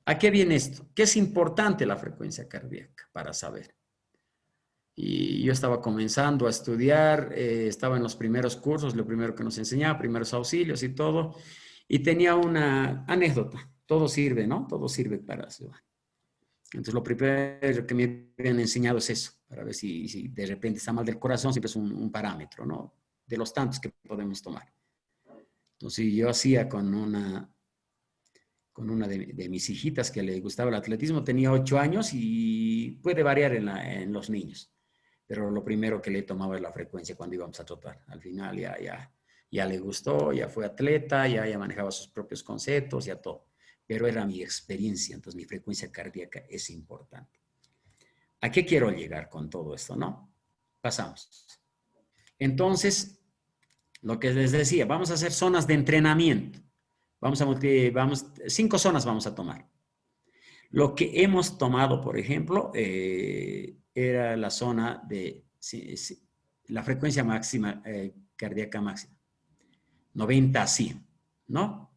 ¿A qué viene esto? ¿Qué es importante la frecuencia cardíaca para saber? Y yo estaba comenzando a estudiar, estaba en los primeros cursos, lo primero que nos enseñaba, primeros auxilios y todo, y tenía una anécdota. todo sirve, ¿no? Todo sirve para eso. Entonces, lo primero que me habían enseñado es eso, para ver si de repente está mal del corazón, siempre es un parámetro, ¿no? De los tantos que podemos tomar. Entonces, yo hacía con una de mis hijitas que le gustaba el atletismo, tenía 8 años y puede variar en los niños. Pero lo primero que le tomaba es la frecuencia cuando íbamos a trotar. Al final ya le gustó, ya fue atleta, ya manejaba sus propios conceptos, ya todo. Pero era mi experiencia, entonces mi frecuencia cardíaca es importante. ¿A qué quiero llegar con todo esto, no? Pasamos. Entonces, lo que les decía, vamos a hacer zonas de entrenamiento. 5 zonas vamos a tomar. Lo que hemos tomado, por ejemplo, era la zona de la frecuencia máxima, cardíaca máxima, 90 a 100, ¿no?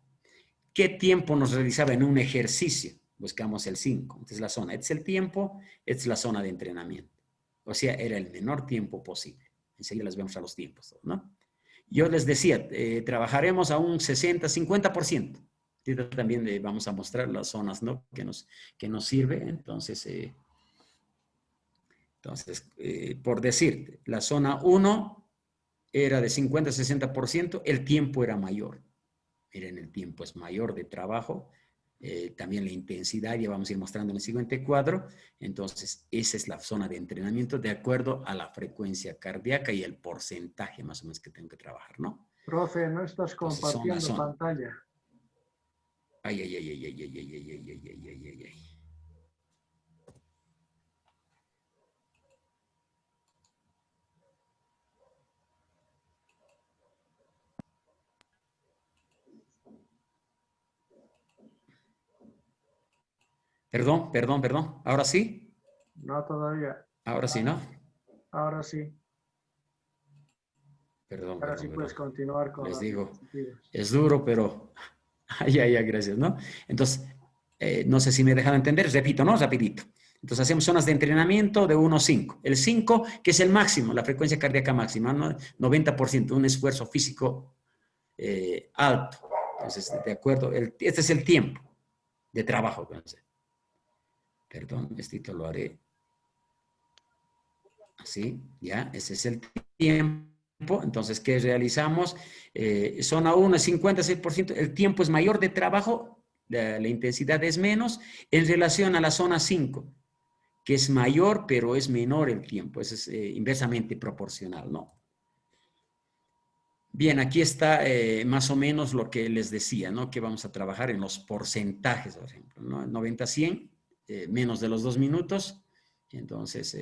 ¿Qué tiempo nos realizaba en un ejercicio? Buscamos el 5. Esta es la zona. Este es el tiempo, esta es la zona de entrenamiento. O sea, era el menor tiempo posible. Enseguida les vemos a los tiempos, ¿no? Yo les decía, trabajaremos a un 60, 50%. También vamos a mostrar las zonas, ¿no? que nos sirve. Entonces, por decir, la zona 1 era de 50 a 60%, el tiempo era mayor. Miren, el tiempo es mayor de trabajo. También la intensidad, ya vamos a ir mostrando en el siguiente cuadro. Entonces, esa es la zona de entrenamiento de acuerdo a la frecuencia cardíaca y el porcentaje más o menos que tengo que trabajar, ¿no? Profe, no estás Entonces, compartiendo pantalla. Ay. Perdón. ¿Ahora sí? No, todavía. Ahora sí, ¿no? Ahora sí. Perdón. Ahora sí puedes continuar con Les los digo, dispositivos. es duro, pero... gracias, ¿no? Entonces, no sé si me dejan entender, repito, ¿no? Rapidito. Entonces, hacemos zonas de entrenamiento de 1 a 5. El 5, que es el máximo, la frecuencia cardíaca máxima, ¿no? 90%, un esfuerzo físico alto. Entonces, de acuerdo, este es el tiempo de trabajo. Perdón, esto lo haré así, ¿ya? Ese es el tiempo. Entonces, ¿qué realizamos? Zona 1 es 56%, el tiempo es mayor de trabajo, la intensidad es menos, en relación a la zona 5, que es mayor, pero es menor el tiempo, eso es inversamente proporcional, ¿no? Bien, aquí está más o menos lo que les decía, ¿no? Que vamos a trabajar en los porcentajes, por ejemplo, ¿no? 90 a 100, menos de los 2 minutos, entonces...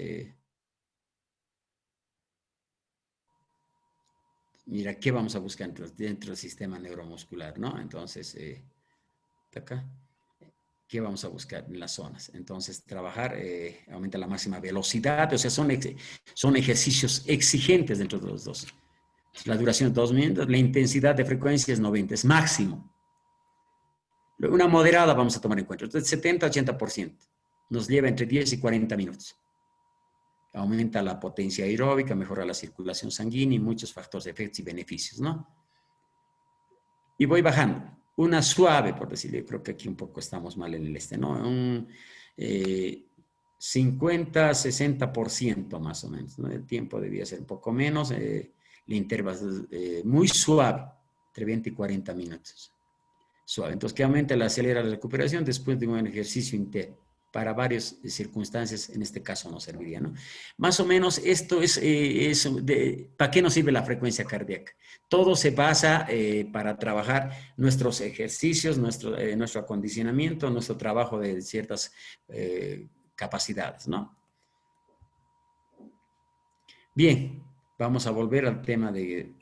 mira, ¿qué vamos a buscar dentro del sistema neuromuscular, no? Entonces, acá, ¿qué vamos a buscar en las zonas? Entonces, trabajar, aumenta la máxima velocidad, o sea, son ejercicios exigentes dentro de los dos. La duración de 2 minutos, la intensidad de frecuencia es 90, es máximo. Una moderada vamos a tomar en cuenta, entonces 70 a 80%, nos lleva entre 10 y 40 minutos. Aumenta la potencia aeróbica, mejora la circulación sanguínea y muchos factores de efectos y beneficios, ¿no? Y voy bajando. Una suave, por decirlo, creo que aquí un poco estamos mal en el ¿no? Un 50, 60% más o menos, ¿no? El tiempo debía ser un poco menos, el intervalo muy suave, entre 20 y 40 minutos. Suave. Entonces, que aumenta la acelera la recuperación después de un ejercicio interno. Para varias circunstancias, en este caso no serviría, ¿no? Más o menos esto es ¿para qué nos sirve la frecuencia cardíaca? Todo se basa para trabajar nuestros ejercicios, nuestro acondicionamiento, nuestro trabajo de ciertas capacidades, ¿no? Bien, vamos a volver al tema de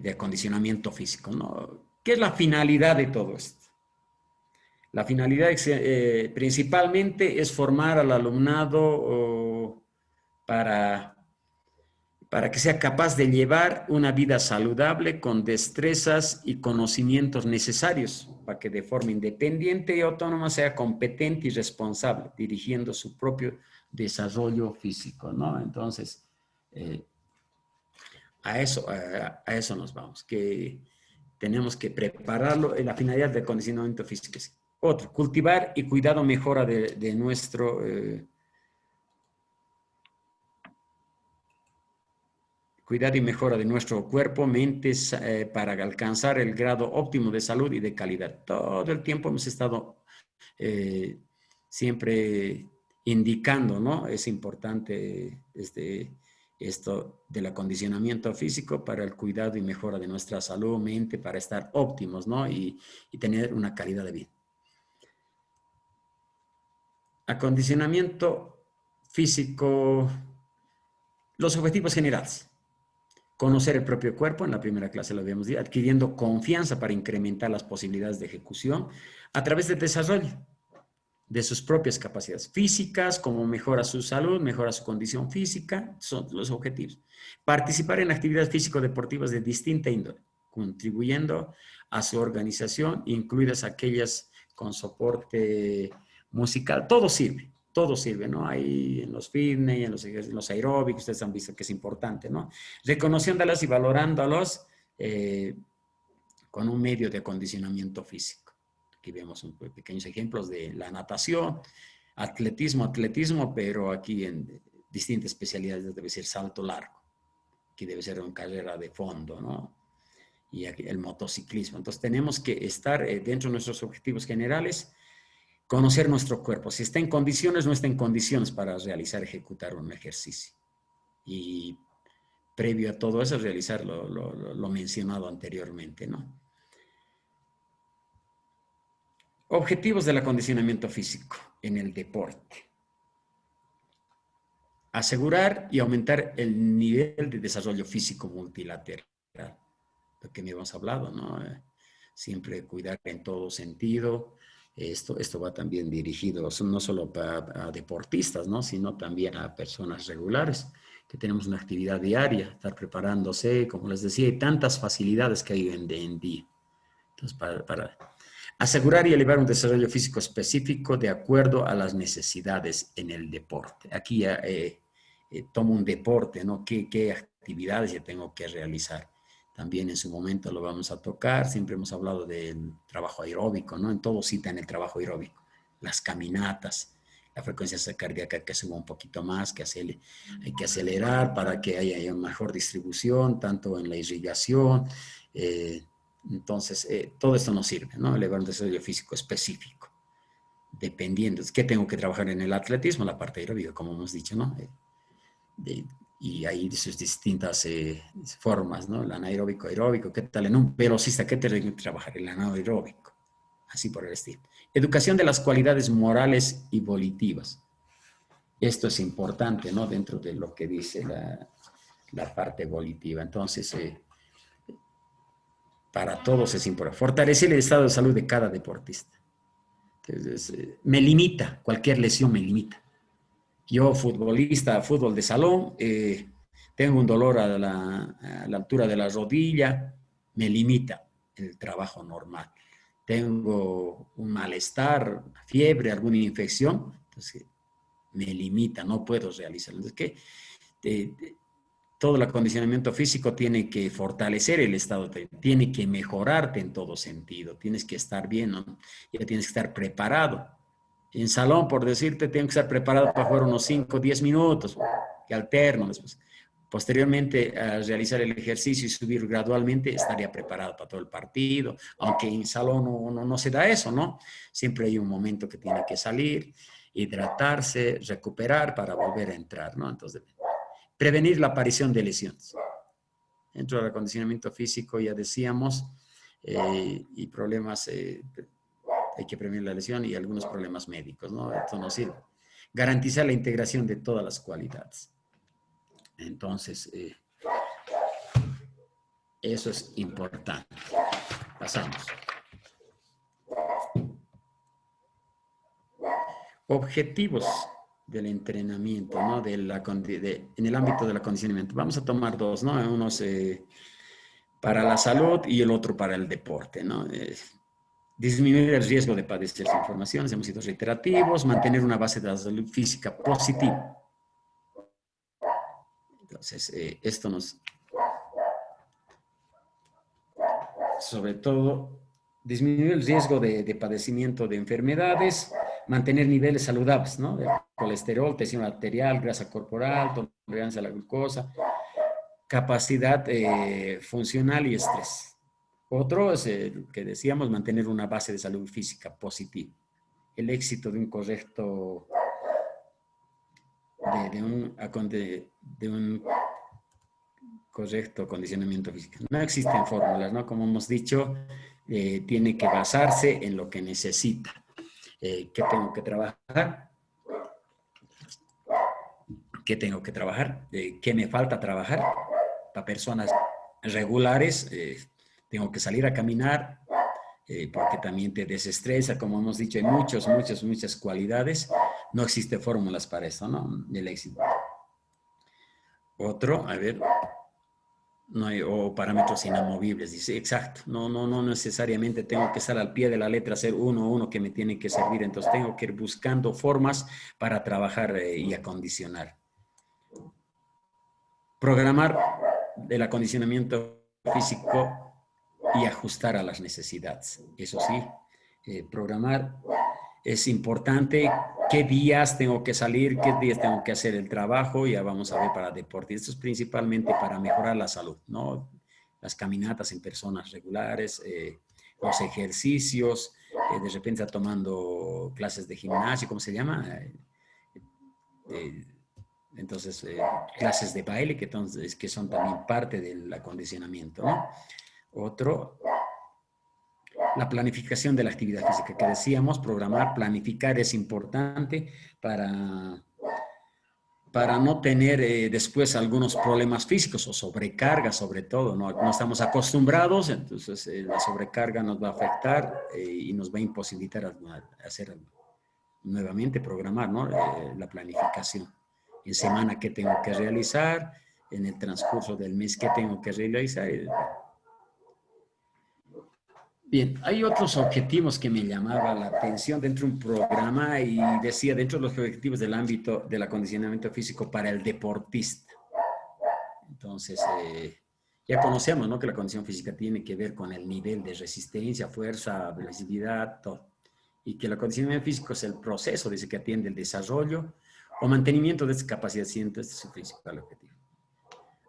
acondicionamiento físico, ¿no? ¿Qué es la finalidad de todo esto? La finalidad principalmente es formar al alumnado para que sea capaz de llevar una vida saludable con destrezas y conocimientos necesarios para que de forma independiente y autónoma sea competente y responsable, dirigiendo su propio desarrollo físico, ¿no? Entonces, A eso nos vamos, que tenemos que prepararlo. La finalidad del acondicionamiento físico es otro, cultivar y cuidado mejora de nuestro... cuidado y mejora de nuestro cuerpo, mente, para alcanzar el grado óptimo de salud y de calidad. Todo el tiempo hemos estado siempre indicando, ¿no? Es importante esto del acondicionamiento físico para el cuidado y mejora de nuestra salud, mente, para estar óptimos, ¿no? Y tener una calidad de vida. Acondicionamiento físico, los objetivos generales. Conocer el propio cuerpo, en la primera clase lo habíamos dicho, adquiriendo confianza para incrementar las posibilidades de ejecución a través del desarrollo de sus propias capacidades físicas, como mejora su salud, mejora su condición física, son los objetivos. Participar en actividades físico-deportivas de distinta índole, contribuyendo a su organización, incluidas aquellas con soporte musical, todo sirve, ¿no? Ahí en los fitness, en los aeróbicos, ustedes han visto que es importante, ¿no? Reconociéndolas y valorándolos con un medio de acondicionamiento físico. Aquí vemos pequeños ejemplos de la natación, atletismo, pero aquí en distintas especialidades debe ser salto largo. Aquí debe ser una carrera de fondo, ¿no? Y aquí el motociclismo. Entonces tenemos que estar dentro de nuestros objetivos generales, conocer nuestro cuerpo, si está en condiciones o no está en condiciones para ejecutar un ejercicio. Y previo a todo eso, realizar lo mencionado anteriormente, ¿no? Objetivos del acondicionamiento físico en el deporte. Asegurar y aumentar el nivel de desarrollo físico multilateral. Lo que hemos hablado, ¿no? Siempre cuidar en todo sentido. Esto va también dirigido no solo a deportistas, ¿no? Sino también a personas regulares, que tenemos una actividad diaria, estar preparándose, como les decía, hay tantas facilidades que hay en día. Entonces, para asegurar y elevar un desarrollo físico específico de acuerdo a las necesidades en el deporte. Aquí tomo un deporte, ¿no? ¿Qué actividades yo tengo que realizar? También en su momento lo vamos a tocar. Siempre hemos hablado del trabajo aeróbico, ¿no? En todo cita en el trabajo aeróbico. Las caminatas, la frecuencia cardíaca que suba un poquito más, hay que acelerar para que haya una mejor distribución, tanto en la irrigación. Entonces, todo esto nos sirve, ¿no? Elevar un desarrollo físico específico. Dependiendo, ¿qué tengo que trabajar en el atletismo? La parte aeróbica, como hemos dicho, ¿no? Y hay sus distintas formas, ¿no? El anaeróbico, aeróbico, ¿qué tal? En un velocista, ¿qué te que trabajar? El anaeróbico, así por el estilo. Educación de las cualidades morales y volitivas. Esto es importante, ¿no? Dentro de lo que dice la parte volitiva. Entonces, para todos es importante. Fortalecer el estado de salud de cada deportista. Entonces, me limita, cualquier lesión me limita. Yo, futbolista, fútbol de salón, tengo un dolor a la altura de la rodilla, me limita el trabajo normal. Tengo un malestar, fiebre, alguna infección, entonces me limita, no puedo realizarlo. Entonces, todo el acondicionamiento físico tiene que fortalecer el estado, tiene que mejorarte en todo sentido, tienes que estar bien, ¿no? Ya tienes que estar preparado. En salón, por decirte, tengo que estar preparado para jugar unos 5 o 10 minutos, que alterno después. Posteriormente, al realizar el ejercicio y subir gradualmente, estaría preparado para todo el partido, aunque en salón no se da eso, ¿no? Siempre hay un momento que tiene que salir, hidratarse, recuperar para volver a entrar, ¿no? Entonces, prevenir la aparición de lesiones. Dentro del acondicionamiento físico, ya decíamos, y problemas... hay que prevenir la lesión y algunos problemas médicos, ¿no? Esto nos sirve. Garantizar la integración de todas las cualidades. Entonces, eso es importante. Pasamos. Objetivos del entrenamiento, ¿no? En el ámbito del acondicionamiento. Vamos a tomar dos, ¿no? Unos para la salud y el otro para el deporte, ¿no? Disminuir el riesgo de padecer inflamaciones, hemos sido reiterativos, mantener una base de la salud física positiva. Entonces, esto nos sobre todo, disminuir el riesgo de padecimiento de enfermedades, mantener niveles saludables, ¿no? De colesterol, tensión arterial, grasa corporal, tolerancia a la glucosa, capacidad funcional y estrés. Otro es el que decíamos, mantener una base de salud física positiva. El éxito de un correcto, de un correcto condicionamiento físico. No existen fórmulas, ¿no? Como hemos dicho, tiene que basarse en lo que necesita. ¿Qué tengo que trabajar? ¿Qué tengo que trabajar? ¿Qué me falta trabajar? Para personas regulares, tengo que salir a caminar, porque también te desestresa, como hemos dicho, hay muchas cualidades. No existe fórmulas para eso, ¿no? El éxito. Otro, a ver, no hay, o parámetros inamovibles, dice, exacto, no necesariamente tengo que estar al pie de la letra, hacer uno que me tiene que servir, entonces tengo que ir buscando formas para trabajar y acondicionar. Programar el acondicionamiento físico y ajustar a las necesidades. Eso sí, programar es importante. ¿Qué días tengo que salir? ¿Qué días tengo que hacer el trabajo? Ya vamos a ver para deporte. Esto es principalmente para mejorar la salud, ¿no? Las caminatas en personas regulares, los ejercicios, de repente está tomando clases de gimnasio, ¿cómo se llama? Entonces, clases de baile que son también parte del acondicionamiento, ¿no? Otro, la planificación de la actividad física, que decíamos, programar, planificar es importante para no tener después algunos problemas físicos o sobrecarga sobre todo, ¿no? No estamos acostumbrados, entonces la sobrecarga nos va a afectar y nos va a imposibilitar a hacer nuevamente programar, ¿no? La planificación. En semana, ¿qué tengo que realizar? En el transcurso del mes, ¿qué tengo que realizar? Bien, hay otros objetivos que me llamaban la atención dentro de un programa y decía dentro de los objetivos del ámbito del acondicionamiento físico para el deportista. Entonces, ya conocemos, ¿no? Que la condición física tiene que ver con el nivel de resistencia, fuerza, velocidad, todo. Y que el acondicionamiento físico es el proceso, dice, que atiende el desarrollo o mantenimiento de esta capacidad, siento, este es su principal objetivo.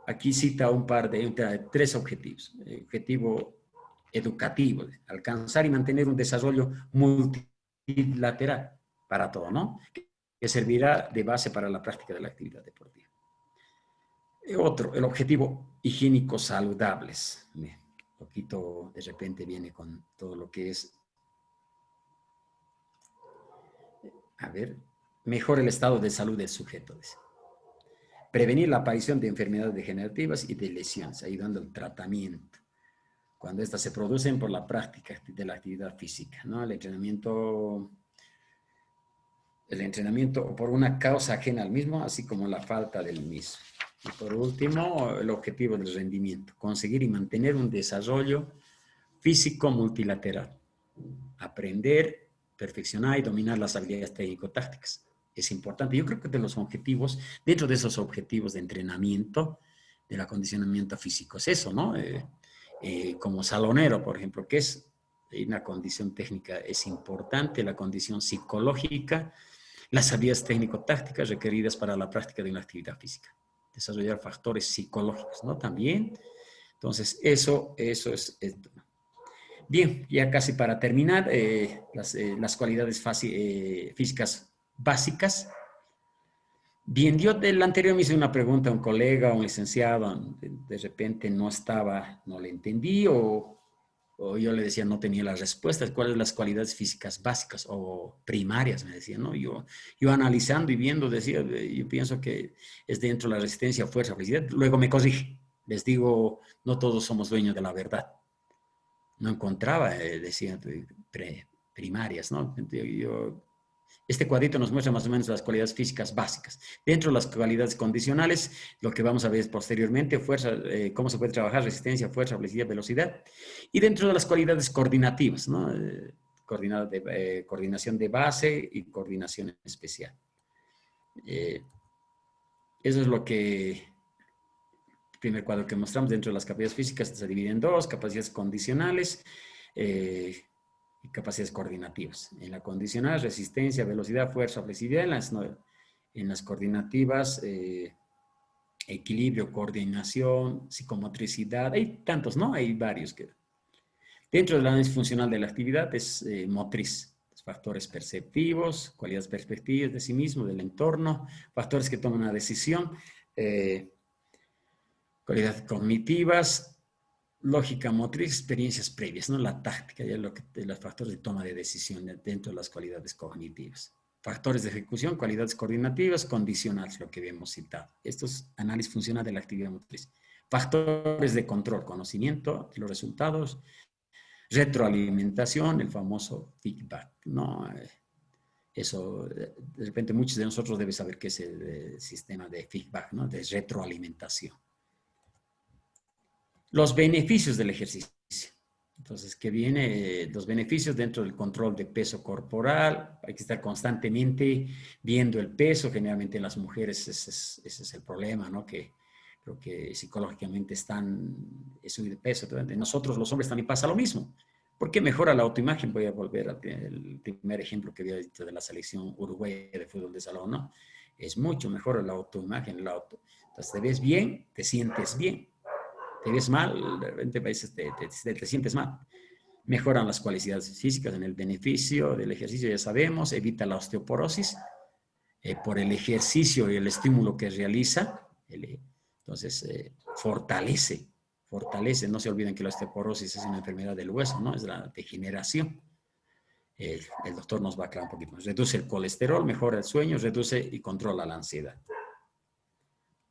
Aquí cita tres objetivos. Objetivo educativo, alcanzar y mantener un desarrollo multilateral para todo, ¿no? Que servirá de base para la práctica de la actividad deportiva. Otro, el objetivo higiénico saludables. Un poquito de repente viene con todo lo que es, a ver, mejor el estado de salud del sujeto. Dice. Prevenir la aparición de enfermedades degenerativas y de lesiones, ayudando al tratamiento. Cuando estas se producen por la práctica de la actividad física, ¿no? El entrenamiento o por una causa ajena al mismo, así como la falta del mismo. Y por último, el objetivo del rendimiento, conseguir y mantener un desarrollo físico multilateral. Aprender, perfeccionar y dominar las habilidades técnico-tácticas. Es importante. Yo creo que de los objetivos, dentro de esos objetivos de entrenamiento, del acondicionamiento físico, es eso, ¿no? Como salonero, por ejemplo, que es una condición técnica, es importante, la condición psicológica, las habilidades técnico-tácticas requeridas para la práctica de una actividad física. Desarrollar factores psicológicos, ¿no? También. Entonces, eso es bien, ya casi para terminar, las cualidades físicas básicas. Bien, yo del anterior me hice una pregunta a un colega, a un licenciado, de repente no le entendí o yo le decía no tenía las respuestas, cuáles son las cualidades físicas básicas o primarias, me decía, ¿no? Yo analizando y viendo decía, yo pienso que es dentro de la resistencia, fuerza, flexibilidad, luego me corrige, les digo, no todos somos dueños de la verdad. No encontraba, decía, primarias, ¿no? Este cuadrito nos muestra más o menos las cualidades físicas básicas. Dentro de las cualidades condicionales, lo que vamos a ver posteriormente, fuerza, cómo se puede trabajar, resistencia, fuerza, flexibilidad, velocidad. Y dentro de las cualidades coordinativas, ¿no? Coordinación de base y coordinación especial. Eso es lo que El primer cuadro que mostramos dentro de las capacidades físicas se divide en dos: capacidades condicionales y capacidades coordinativas. En la condicional, resistencia, velocidad, fuerza, flexibilidad. En las coordinativas, equilibrio, coordinación, psicomotricidad. Hay tantos, ¿no? Hay varios que... Dentro del análisis funcional de la actividad es motriz. Los factores perceptivos, cualidades perspectivas de sí mismo, del entorno, factores que toman una decisión, cualidades cognitivas, lógica motriz, experiencias previas, ¿no? La táctica, ya los factores de toma de decisión dentro de las cualidades cognitivas. Factores de ejecución, cualidades coordinativas, condicionales, lo que habíamos citado. Esto es análisis funcional de la actividad motriz. Factores de control, conocimiento de los resultados, retroalimentación, el famoso feedback, ¿no? Eso, de repente muchos de nosotros deben saber qué es el sistema de feedback, ¿no? De retroalimentación. Los beneficios del ejercicio. Entonces, ¿qué viene? Los beneficios dentro del control de peso corporal. Hay que estar constantemente viendo el peso. Generalmente en las mujeres ese es el problema, ¿no? Que creo que psicológicamente están subir de peso. En nosotros los hombres también pasa lo mismo. ¿Por qué mejora la autoimagen? Voy a volver al primer ejemplo que había dicho de la selección uruguaya de fútbol de salón, ¿no? Es mucho mejor la autoimagen. Entonces, te ves bien, te sientes bien. Te ves mal, de repente a veces te sientes mal. Mejoran las cualidades físicas en el beneficio del ejercicio, ya sabemos, evita la osteoporosis por el ejercicio y el estímulo que realiza. Entonces, fortalece. No se olviden que la osteoporosis es una enfermedad del hueso, ¿no? Es la degeneración. El doctor nos va a aclarar un poquito más. Reduce el colesterol, mejora el sueño, reduce y controla la ansiedad.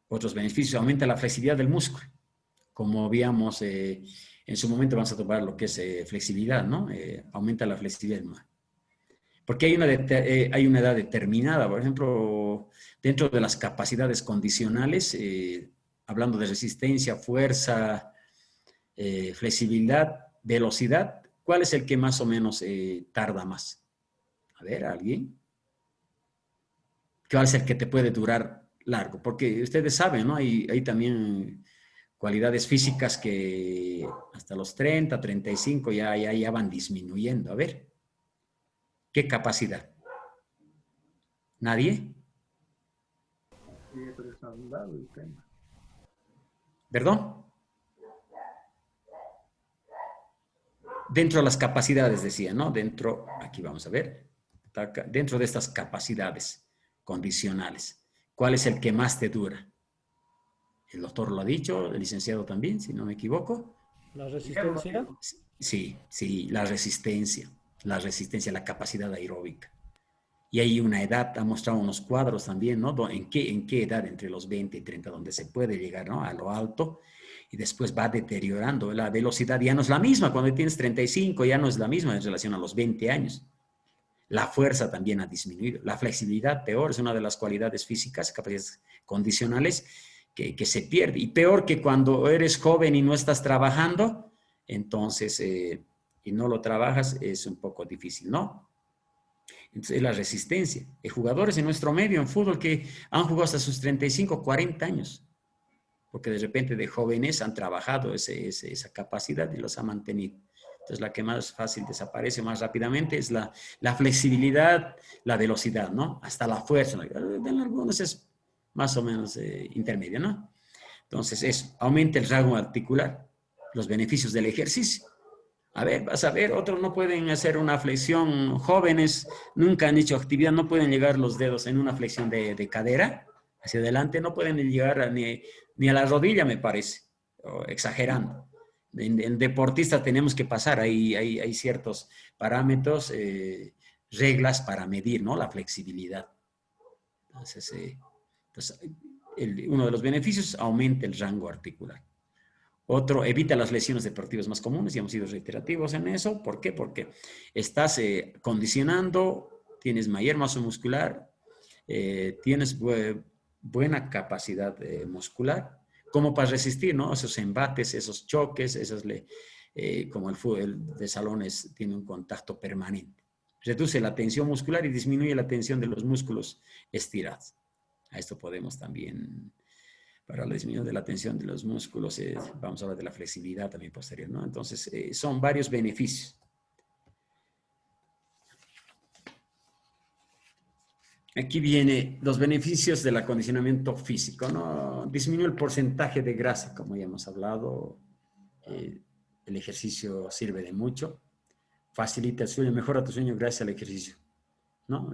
Otros beneficios: aumenta la flexibilidad del músculo. Como habíamos, en su momento vamos a tomar lo que es flexibilidad, ¿no? Aumenta la flexibilidad. Porque hay una edad determinada, por ejemplo, dentro de las capacidades condicionales, hablando de resistencia, fuerza, flexibilidad, velocidad, ¿cuál es el que más o menos tarda más? A ver, ¿alguien? ¿Cuál es el que te puede durar largo? Porque ustedes saben, ¿no? Hay también cualidades físicas que hasta los 30, 35 ya van disminuyendo. A ver, ¿qué capacidad? ¿Nadie? Sí, pero es hablado el tema. ¿Perdón? Dentro de las capacidades, decía, ¿no? Aquí vamos a ver, dentro de estas capacidades condicionales, ¿cuál es el que más te dura? El doctor lo ha dicho, el licenciado también, si no me equivoco. ¿La resistencia? Sí, la resistencia, la capacidad aeróbica. Y hay una edad, ha mostrado unos cuadros también, ¿no? ¿En qué edad? Entre los 20 y 30, donde se puede llegar, ¿no? A lo alto, y después va deteriorando. La velocidad ya no es la misma. Cuando tienes 35 ya no es la misma en relación a los 20 años. La fuerza también ha disminuido. La flexibilidad, peor, es una de las cualidades físicas, capacidades condicionales, que se pierde. Y peor que cuando eres joven y no estás trabajando, entonces, y no lo trabajas, es un poco difícil, ¿no? Entonces, la resistencia. Hay jugadores en nuestro medio en fútbol que han jugado hasta sus 35, 40 años, porque de repente de jóvenes han trabajado esa capacidad y los han mantenido. Entonces, la que más fácil desaparece más rápidamente es la flexibilidad, la velocidad, ¿no? Hasta la fuerza. En algunos es más o menos intermedia, ¿no? Entonces, eso aumenta el rango articular, los beneficios del ejercicio. A ver, vas a ver, otros no pueden hacer una flexión, jóvenes nunca han hecho actividad, no pueden llegar los dedos en una flexión de cadera hacia adelante, no pueden llegar ni a la rodilla, me parece, exagerando. En deportistas tenemos que pasar, hay ciertos parámetros, reglas para medir, ¿no? La flexibilidad. Entonces, uno de los beneficios aumenta el rango articular. Otro, evita las lesiones deportivas más comunes, ya hemos sido reiterativos en eso. ¿Por qué? Porque estás condicionando, tienes mayor masa muscular, tienes buena capacidad muscular, como para resistir, ¿no? Esos embates, esos choques, como el fútbol de salones tiene un contacto permanente. Reduce la tensión muscular y disminuye la tensión de los músculos estirados. A esto podemos también para la disminución de la tensión de los músculos. Vamos a hablar de la flexibilidad también posterior, ¿no? Entonces, son varios beneficios. Aquí viene los beneficios del acondicionamiento físico, ¿no? Disminuye el porcentaje de grasa, como ya hemos hablado. El ejercicio sirve de mucho. Facilita el sueño, mejora tu sueño gracias al ejercicio, ¿no?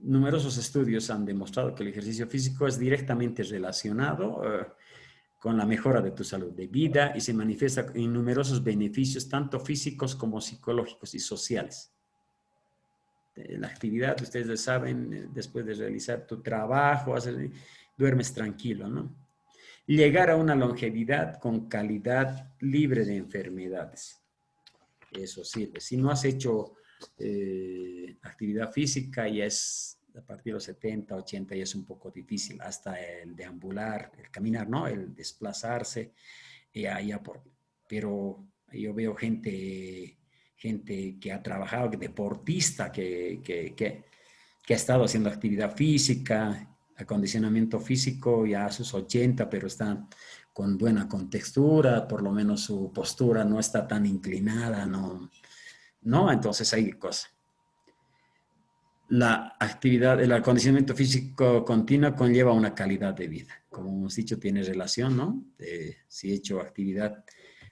Numerosos estudios han demostrado que el ejercicio físico es directamente relacionado con la mejora de tu salud de vida y se manifiesta en numerosos beneficios, tanto físicos como psicológicos y sociales. La actividad, ustedes lo saben, después de realizar tu trabajo, duermes tranquilo, ¿no? Llegar a una longevidad con calidad libre de enfermedades. Eso sirve. Si no has hecho actividad física, ya es a partir de los 70, 80, ya es un poco difícil. Hasta el deambular, el caminar, ¿no? El desplazarse. Pero yo veo gente que ha trabajado, deportista, que ha estado haciendo actividad física, acondicionamiento físico ya a sus 80, pero está con buena contextura, por lo menos su postura no está tan inclinada, ¿no? Entonces hay cosas. La actividad, el acondicionamiento físico continuo conlleva una calidad de vida. Como hemos dicho, tiene relación, ¿no? Si he hecho actividad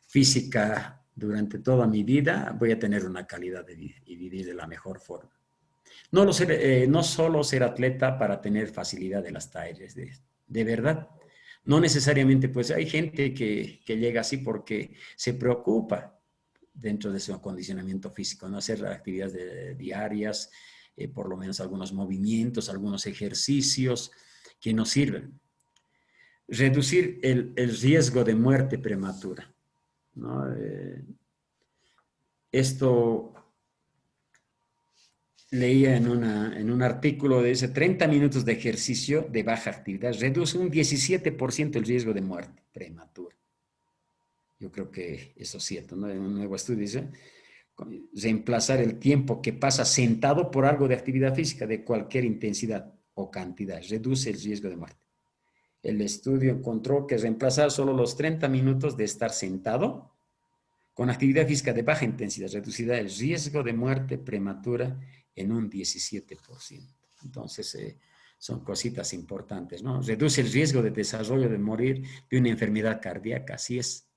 física durante toda mi vida, voy a tener una calidad de vida y vivir de la mejor forma. No solo ser atleta para tener facilidad de las tallas, de verdad. No necesariamente, pues hay gente que llega así porque se preocupa dentro de su acondicionamiento físico, no hacer actividades diarias, por lo menos algunos movimientos, algunos ejercicios que nos sirven. Reducir el riesgo de muerte prematura, ¿no? Esto leía en un artículo, dice 30 minutos de ejercicio de baja actividad reduce un 17% el riesgo de muerte prematura. Yo creo que eso es cierto, ¿no? En un nuevo estudio dice, reemplazar el tiempo que pasa sentado por algo de actividad física de cualquier intensidad o cantidad reduce el riesgo de muerte. El estudio encontró que reemplazar solo los 30 minutos de estar sentado con actividad física de baja intensidad reducirá el riesgo de muerte prematura en un 17%. Entonces, son cositas importantes, ¿no? Reduce el riesgo de desarrollo de morir de una enfermedad cardíaca, así es,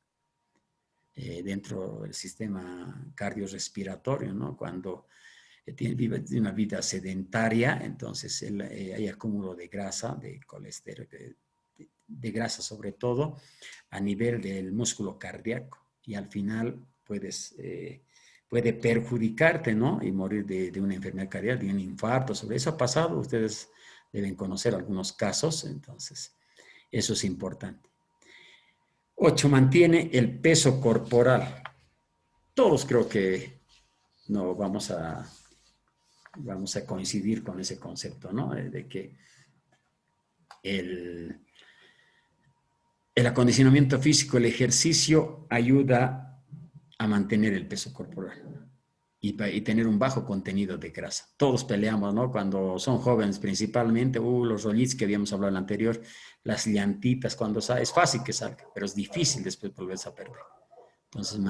dentro del sistema cardiorrespiratorio, ¿no? Cuando vive una vida sedentaria, entonces hay acúmulo de grasa, de colesterol, de grasa sobre todo, a nivel del músculo cardíaco. Y al final puede perjudicarte, ¿no? Y morir de una enfermedad cardíaca, de un infarto. Sobre eso ha pasado, ustedes deben conocer algunos casos, entonces eso es importante. 8, mantiene el peso corporal. Todos creo que no vamos a coincidir con ese concepto, ¿no? De que el acondicionamiento físico, el ejercicio, ayuda a mantener el peso corporal y tener un bajo contenido de grasa. Todos peleamos, ¿no? Cuando son jóvenes principalmente, los rollitos que habíamos hablado en el anterior, las llantitas, cuando sale, es fácil que salga, pero es difícil después volverse a perder. Entonces,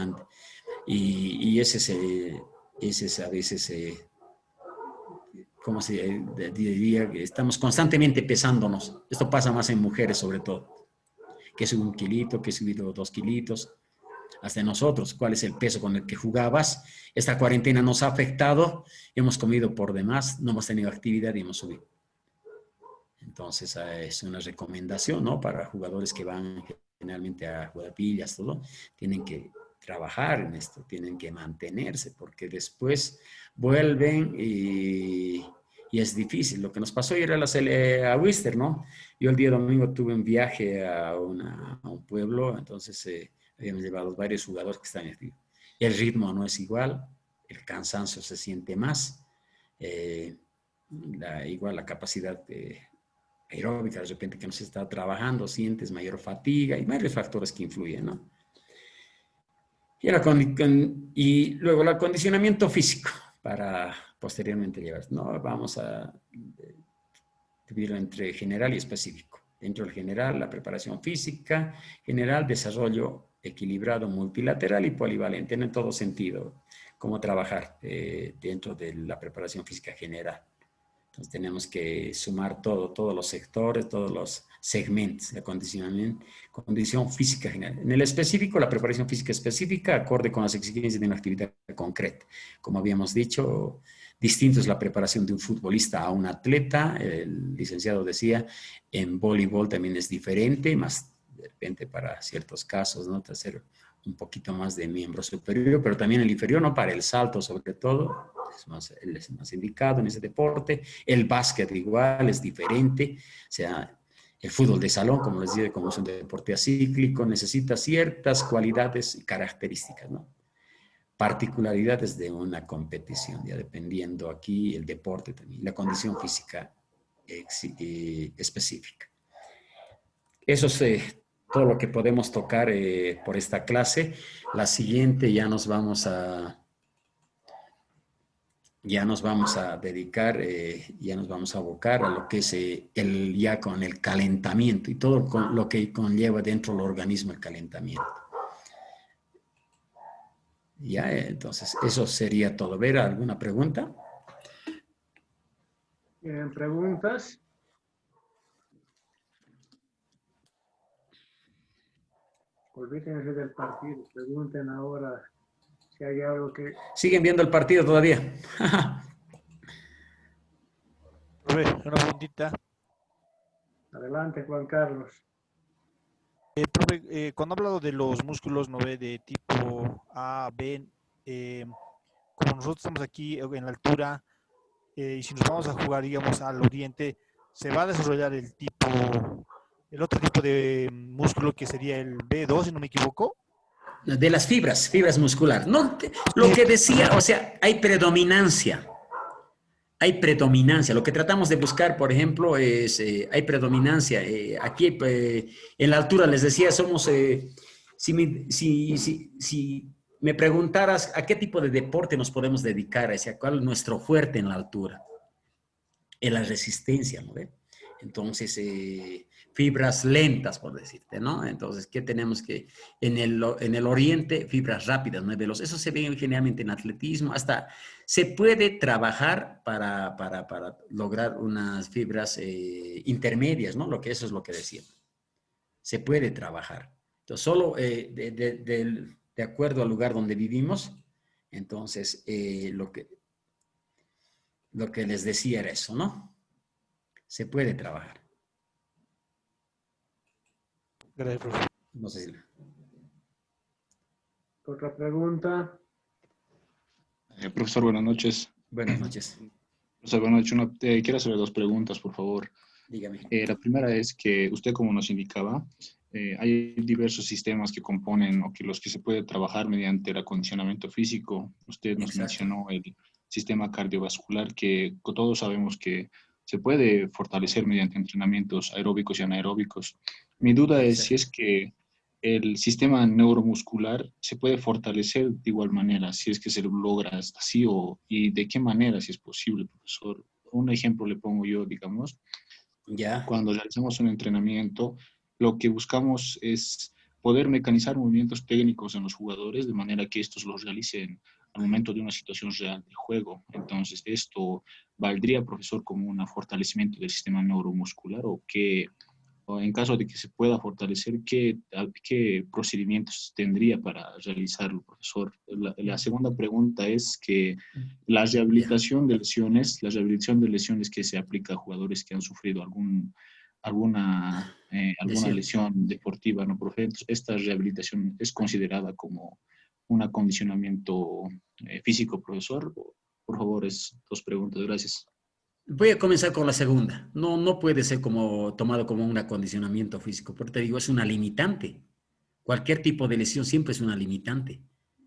y ese es a veces, ¿cómo se diría? Estamos constantemente pesándonos. Esto pasa más en mujeres sobre todo. Que subido 1 kilito, que subido 2 kilitos. Hasta nosotros, ¿cuál es el peso con el que jugabas? Esta cuarentena nos ha afectado, hemos comido por demás, no hemos tenido actividad y hemos subido. Entonces, es una recomendación, ¿no? Para jugadores que van generalmente a jugar pillas, todo, tienen que trabajar en esto, tienen que mantenerse, porque después vuelven y es difícil. Lo que nos pasó ayer a Wister, ¿no? Yo el día domingo tuve un viaje a un pueblo, entonces habíamos llevado varios jugadores que están aquí. El ritmo no es igual, el cansancio se siente más, igual la capacidad aeróbica de repente que no se está trabajando, sientes mayor fatiga y varios factores que influyen, ¿no? Y luego el acondicionamiento físico para posteriormente llevar, ¿no? Vamos a dividirlo entre general y específico. Dentro del general, la preparación física general, desarrollo equilibrado, multilateral y polivalente, en todo sentido, cómo trabajar dentro de la preparación física general. Entonces tenemos que sumar todos los sectores, todos los segmentos de acondicionamiento, condición física general. En el específico, la preparación física específica, acorde con las exigencias de una actividad concreta. Como habíamos dicho, distinto es la preparación de un futbolista a un atleta. El licenciado decía, en voleibol también es diferente, más de repente para ciertos casos, ¿no? Hacer un poquito más de miembro superior, pero también el inferior, ¿no? Para el salto, sobre todo, él es más indicado en ese deporte. El básquet igual es diferente, o sea, el fútbol de salón, como les digo, como es un deporte acíclico, necesita ciertas cualidades y características, ¿no? Particularidades de una competición, ya dependiendo aquí el deporte también, la condición física específica. Eso es todo lo que podemos tocar por esta clase. La siguiente ya nos vamos a dedicar, ya nos vamos a abocar a lo que es ya con el calentamiento y todo con lo que conlleva dentro del organismo el calentamiento. Ya, entonces, eso sería todo. ¿Ver alguna pregunta? ¿Tienen preguntas? Olvídense del partido. Pregunten ahora si hay algo que... ¿Siguen viendo el partido todavía? Profe, una preguntita. Adelante, Juan Carlos. Profe, cuando ha hablado de los músculos, ¿no ve? De tipo A, B, como nosotros estamos aquí en la altura, y si nos vamos a jugar, digamos, al oriente, se va a desarrollar el otro tipo de músculo que sería el B2, si no me equivoco. De las fibras musculares. No, lo que decía, o sea, hay predominancia. Lo que tratamos de buscar, por ejemplo, es, hay predominancia. Aquí, en la altura, les decía, somos, si me preguntaras a qué tipo de deporte nos podemos dedicar, hacia cuál es nuestro fuerte en la altura, en la resistencia, ¿no ve? Entonces, fibras lentas, por decirte, ¿no? Entonces, ¿qué tenemos que? En el oriente, fibras rápidas, no veloces. Eso se ve generalmente en atletismo. Hasta se puede trabajar para lograr unas fibras intermedias, ¿no? Eso es lo que decía. Se puede trabajar. Entonces, solo de acuerdo al lugar donde vivimos, entonces, lo que les decía era eso, ¿no? Se puede trabajar. Gracias, profe. No sé si... Otra pregunta. Profesor, buenas noches. Buenas noches. Profesor, buenas noches. Quiero hacerle dos preguntas, por favor. Dígame. La primera es que usted, como nos indicaba, hay diversos sistemas que componen o que los que se puede trabajar mediante el acondicionamiento físico. Usted nos mencionó el sistema cardiovascular, que todos sabemos que se puede fortalecer mediante entrenamientos aeróbicos y anaeróbicos. Mi duda es si es que el sistema neuromuscular se puede fortalecer de igual manera, si es que se lo logra así y de qué manera, si es posible, profesor. Un ejemplo le pongo yo, digamos. Ya. Cuando realizamos un entrenamiento, lo que buscamos es poder mecanizar movimientos técnicos en los jugadores de manera que estos los realicen al momento de una situación real de juego. Entonces, ¿esto valdría, profesor, como un fortalecimiento del sistema neuromuscular o en caso de que se pueda fortalecer, qué procedimientos tendría para realizarlo, profesor? La segunda pregunta es que la rehabilitación de lesiones que se aplica a jugadores que han sufrido alguna lesión deportiva, ¿no, profe? Entonces, esta rehabilitación es considerada como un acondicionamiento físico, profesor. Por favor, dos preguntas. Gracias. Voy a comenzar con la segunda. No puede ser tomado como un acondicionamiento físico, porque te digo, es una limitante. Cualquier tipo de lesión siempre es una limitante.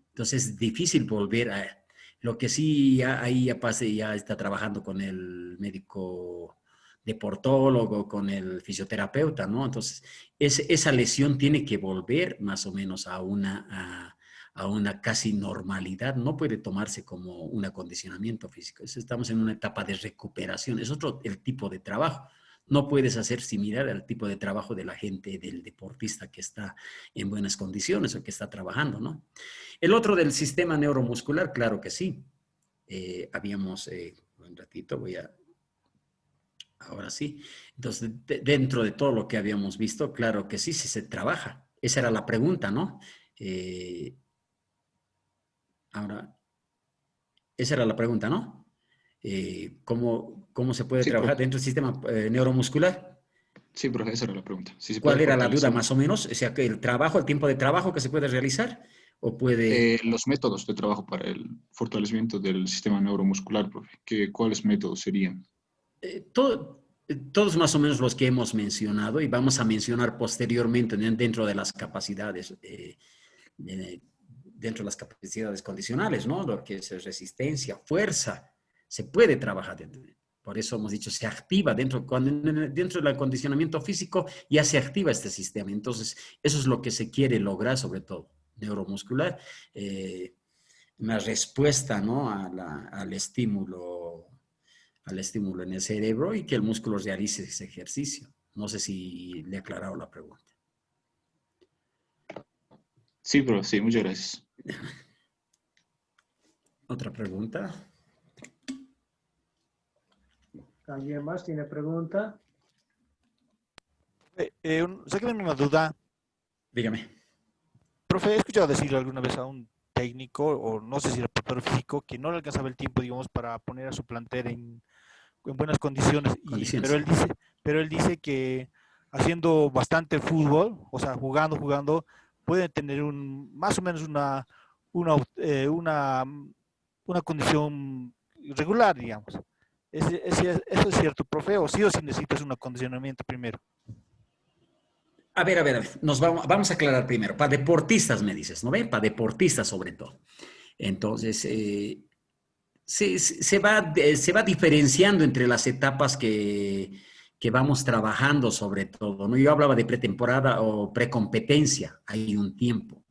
Entonces es difícil volver a... Lo que sí ahí ya está trabajando con el médico deportólogo, con el fisioterapeuta, ¿no? Entonces esa lesión tiene que volver más o menos a una casi normalidad. No puede tomarse como un acondicionamiento físico. Estamos en una etapa de recuperación. Es otro el tipo de trabajo. No puedes hacer similar al tipo de trabajo de la gente, del deportista que está en buenas condiciones o que está trabajando, ¿no? El otro del sistema neuromuscular, claro que sí. Habíamos, un ratito, ahora sí. Entonces, dentro de todo lo que habíamos visto, claro que sí, sí se trabaja. Esa era la pregunta, ¿no? Ahora, esa era la pregunta, ¿no? ¿Cómo se puede Sí, trabajar profe. dentro del sistema neuromuscular? Sí, profe, esa era la pregunta. Si se puede ¿Cuál era la duda fortalecer más o menos? O sea, que el trabajo, el tiempo de trabajo que se puede realizar o puede... los métodos de trabajo para el fortalecimiento del sistema neuromuscular, profe. ¿Cuáles métodos serían? Todos más o menos los que hemos mencionado y vamos a mencionar posteriormente dentro de las capacidades, dentro de las capacidades condicionales, ¿no? Lo que es resistencia, fuerza, se puede trabajar dentro. Por eso hemos dicho, se activa dentro del acondicionamiento físico, ya se activa este sistema. Entonces, eso es lo que se quiere lograr, sobre todo neuromuscular, una respuesta, ¿no? Al estímulo en el cerebro y que el músculo realice ese ejercicio. No sé si le he aclarado la pregunta. Sí, profe, sí, muchas gracias. ¿Otra pregunta? ¿Alguien más tiene pregunta? Sáquenme una duda. Dígame. Profe, he escuchado decir alguna vez a un técnico, o no sé si era preparador físico, que no le alcanzaba el tiempo, digamos, para poner a su plantel en buenas condiciones. Condiciones. Pero él dice que haciendo bastante fútbol, o sea, jugando, pueden tener más o menos una condición regular, digamos. ¿Eso es cierto, profe? ¿O sí necesitas un acondicionamiento primero? A ver. Vamos a aclarar primero. Para deportistas, me dices, ¿no ven? Para deportistas sobre todo. Entonces, se va diferenciando entre las etapas que vamos trabajando sobre todo, ¿no? Yo hablaba de pretemporada o precompetencia, hay un tiempo.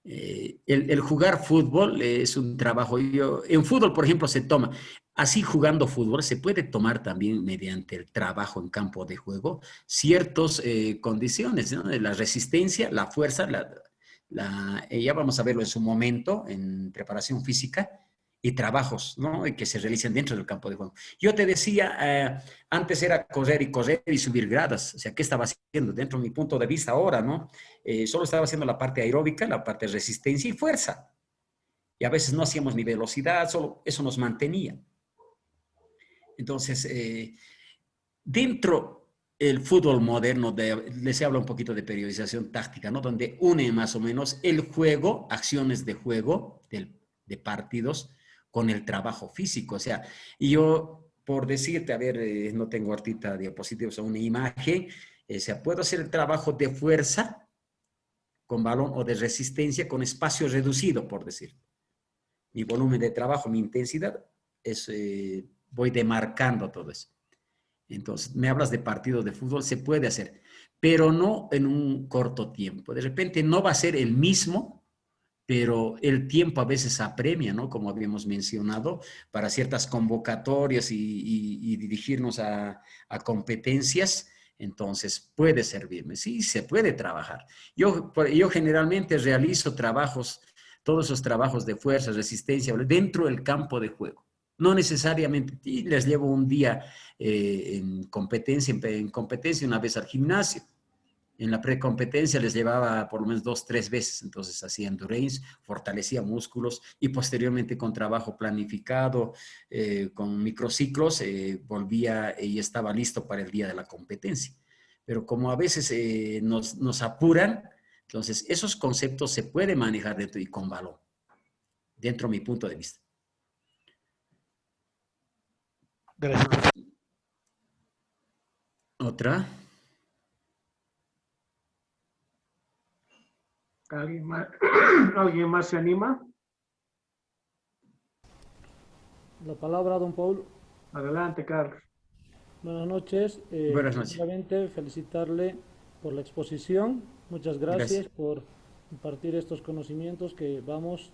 El jugar fútbol es un trabajo. En fútbol, por ejemplo, se toma, así jugando fútbol, se puede tomar también mediante el trabajo en campo de juego ciertas condiciones, ¿no? La resistencia, la fuerza, ya vamos a verlo en su momento en preparación física y trabajos, ¿no? Y que se realicen dentro del campo de juego. Yo te decía, antes era correr y subir gradas. O sea, ¿qué estaba haciendo? Dentro de mi punto de vista ahora, ¿no? Solo estaba haciendo la parte aeróbica, la parte de resistencia y fuerza. Y a veces no hacíamos ni velocidad, solo eso nos mantenía. Entonces, dentro del fútbol moderno, les hablo un poquito de periodización táctica, ¿no? Donde une más o menos el juego, acciones de juego, de partidos, con el trabajo físico. O sea, y yo, por decirte, a ver, no tengo ahorita diapositivas o una imagen, o sea, puedo hacer el trabajo de fuerza con balón o de resistencia con espacio reducido, por decir. Mi volumen de trabajo, mi intensidad, voy demarcando todo eso. Entonces, me hablas de partidos de fútbol, se puede hacer, pero no en un corto tiempo. De repente no va a ser el mismo, pero el tiempo a veces apremia, ¿no? Como habíamos mencionado, para ciertas convocatorias y dirigirnos a competencias, entonces puede servirme, sí, se puede trabajar. Yo generalmente realizo todos esos trabajos de fuerza, resistencia, dentro del campo de juego. No necesariamente, y les llevo un día en competencia una vez al gimnasio. En la precompetencia les llevaba por lo menos 2, 3 veces, entonces hacía endurance, fortalecía músculos y posteriormente con trabajo planificado, con microciclos, volvía y estaba listo para el día de la competencia. Pero como a veces nos apuran, entonces esos conceptos se pueden manejar dentro y con valor, dentro de mi punto de vista. Gracias. ¿Otra? ¿Alguien más se anima? La palabra, don Paul. Adelante, Carlos. Buenas noches. Buenas noches. Primeramente, felicitarle por la exposición. Muchas gracias por compartir estos conocimientos que vamos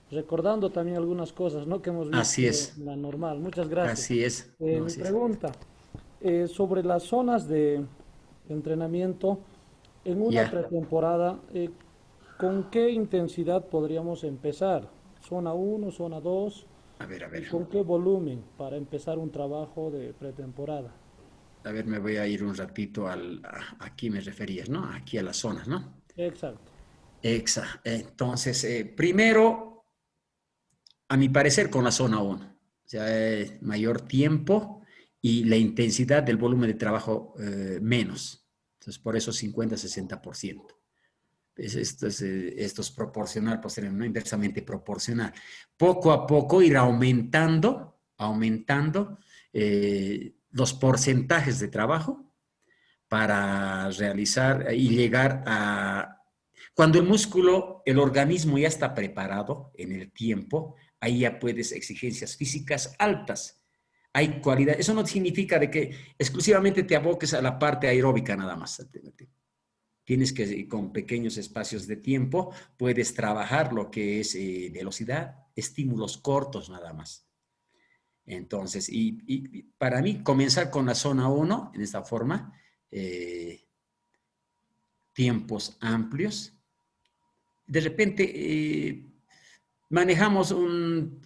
recordando también algunas cosas, ¿no? Que hemos visto Así es. en la normal. Muchas gracias. Así es. Mi pregunta, Sobre las zonas de entrenamiento, en una Ya, pretemporada, ¿con qué intensidad podríamos empezar? ¿Zona uno, zona 2? a ¿Y ver, con qué volumen para empezar un trabajo de pretemporada? a ver, me voy a ir un ratito aquí me referías, ¿no? Aquí a las zonas, ¿no? Exacto. Entonces, primero, a mi parecer, con la zona uno, o sea, mayor tiempo y la intensidad del volumen de trabajo menos. Entonces, por eso 50-60%. Esto es proporcional, posteriormente, no inversamente proporcional. Poco a poco ir aumentando los porcentajes de trabajo para realizar y llegar a... Cuando el músculo, el organismo ya está preparado en el tiempo, ahí ya puedes exigencias físicas altas. Hay cualidad. Eso no significa de que exclusivamente te aboques a la parte aeróbica nada más. Tienes que, con pequeños espacios de tiempo, puedes trabajar lo que es velocidad, estímulos cortos nada más. Entonces, y para mí, comenzar con la zona uno en esta forma, eh, tiempos amplios. De repente, manejamos un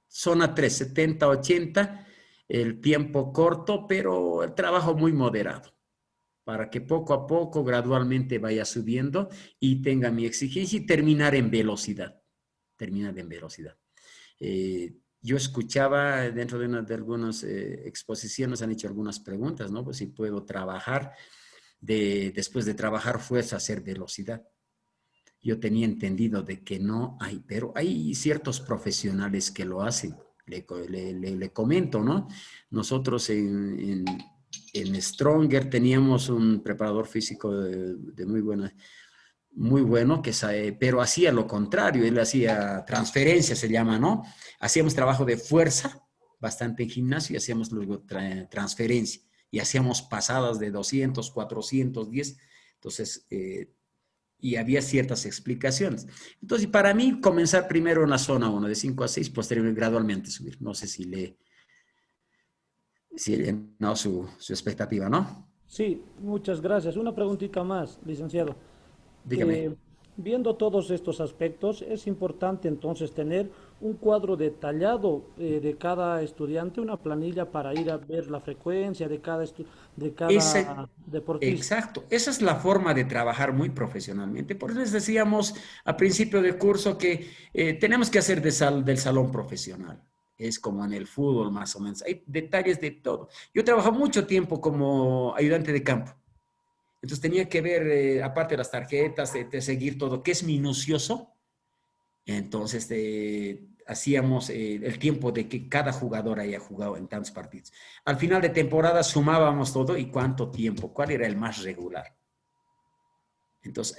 zona 3, 70, 80, el tiempo corto, pero el trabajo muy moderado, para que poco a poco, gradualmente vaya subiendo y tenga mi exigencia y terminar en velocidad. Terminar en velocidad. Yo escuchaba dentro de algunas exposiciones, han hecho algunas preguntas, ¿no? Pues si puedo trabajar, después de trabajar fuerza, hacer velocidad. Yo tenía entendido de que no hay, pero hay ciertos profesionales que lo hacen. Le comento, ¿no? Nosotros en Stronger teníamos un preparador físico de muy bueno, pero hacía lo contrario, él hacía transferencia, se llama, ¿no? Hacíamos trabajo de fuerza, bastante en gimnasio, y hacíamos luego transferencia, y hacíamos pasadas de 200, 410, entonces, y había ciertas explicaciones. Entonces, para mí, comenzar primero en la zona 1, de 5 a 6, posteriormente gradualmente subir. No sé si no su expectativa, ¿no? Sí, muchas gracias. Una preguntita más, licenciado. Dígame. Eh, Viendo todos estos aspectos, es importante entonces tener un cuadro detallado de cada estudiante, una planilla para ir a ver la frecuencia de Ese, cada deportista. exacto, esa es la forma de trabajar muy profesionalmente. Por eso les decíamos a principio de curso que tenemos que hacer del salón profesional. Es como en el fútbol más o menos. Hay detalles de todo. Yo trabajé mucho tiempo como ayudante de campo. Entonces tenía que ver, aparte de las tarjetas, de seguir todo, que es minucioso. Entonces hacíamos el tiempo de que cada jugador haya jugado en tantos partidos. Al final de temporada sumábamos todo y cuánto tiempo, cuál era el más regular. Entonces,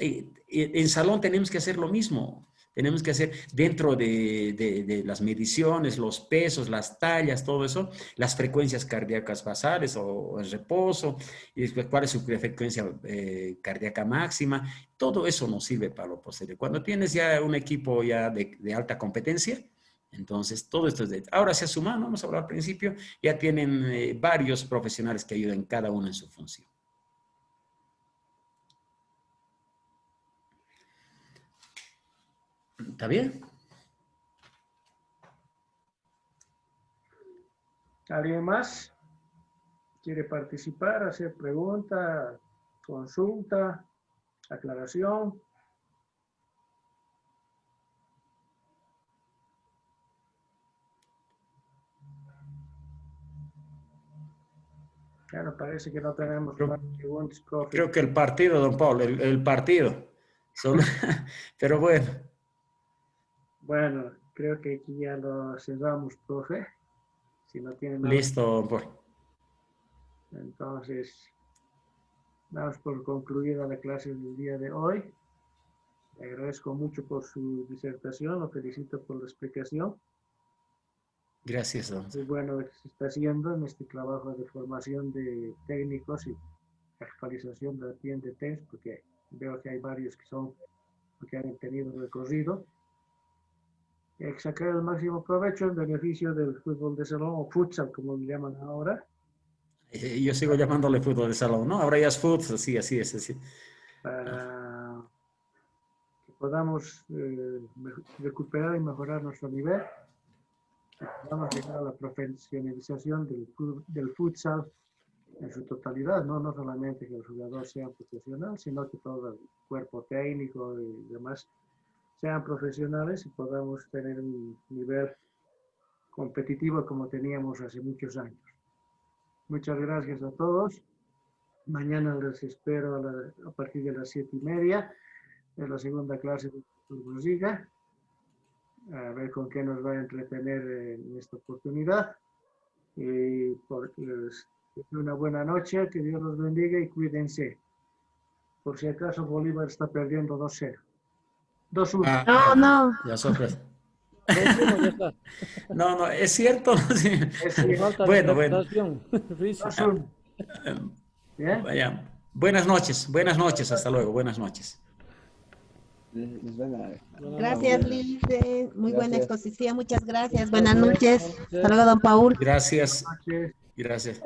en salón tenemos que hacer lo mismo. Tenemos que hacer dentro de las mediciones, los pesos, las tallas, todo eso, las frecuencias cardíacas basales o el reposo, y después cuál es su frecuencia cardíaca máxima. Todo eso nos sirve para lo posterior. Cuando tienes ya un equipo ya de alta competencia, entonces todo esto es de... Ahora se ha sumado, ¿no? Hemos hablado al principio, ya tienen varios profesionales que ayudan cada uno en su función. ¿Está bien? ¿Alguien más quiere participar, hacer pregunta, consulta, aclaración? Claro, parece que no tenemos más preguntas, profe. Creo que el partido, don Pablo, el partido. Solo, pero bueno. Bueno, creo que aquí ya lo cerramos, profe. Si no tiene nada, Listo, don Pablo. entonces damos por concluida la clase del día de hoy. Le agradezco mucho por su disertación, lo felicito por la explicación. Gracias, don. Muy bueno lo que se está haciendo en este trabajo de formación de técnicos y actualización de la tienda de test, porque veo que hay varios que han tenido recorrido. Y hay que sacar el máximo provecho en beneficio del fútbol de salón o futsal, como le llaman ahora. Yo sigo llamándole fútbol de salón, ¿no? Ahora ya es fútbol, así es, así. Para que podamos recuperar y mejorar nuestro nivel, que podamos llegar a la profesionalización del futsal en su totalidad, no solamente que el jugador sea profesional, sino que todo el cuerpo técnico y demás sean profesionales y podamos tener un nivel competitivo como teníamos hace muchos años. Muchas gracias a todos. Mañana les espero a partir de las 7:30 en la segunda clase de Turbosiga. A ver con qué nos va a entretener en esta oportunidad. Y una buena noche, que Dios los bendiga y cuídense. Por si acaso Bolívar está perdiendo 2-0. 2-1. No. Ya sorpresa. 2-1, ya está. No, es cierto. Sí. Falta Bueno. interpretación. Risa. 2-1. ¿Bien? Vaya. Buenas noches, hasta luego, buenas noches. Gracias, Liz. Muy buena Gracias. exposición. Muchas gracias. Buenas noches. Hasta luego, don Paul. Gracias. Buenas noches. Gracias.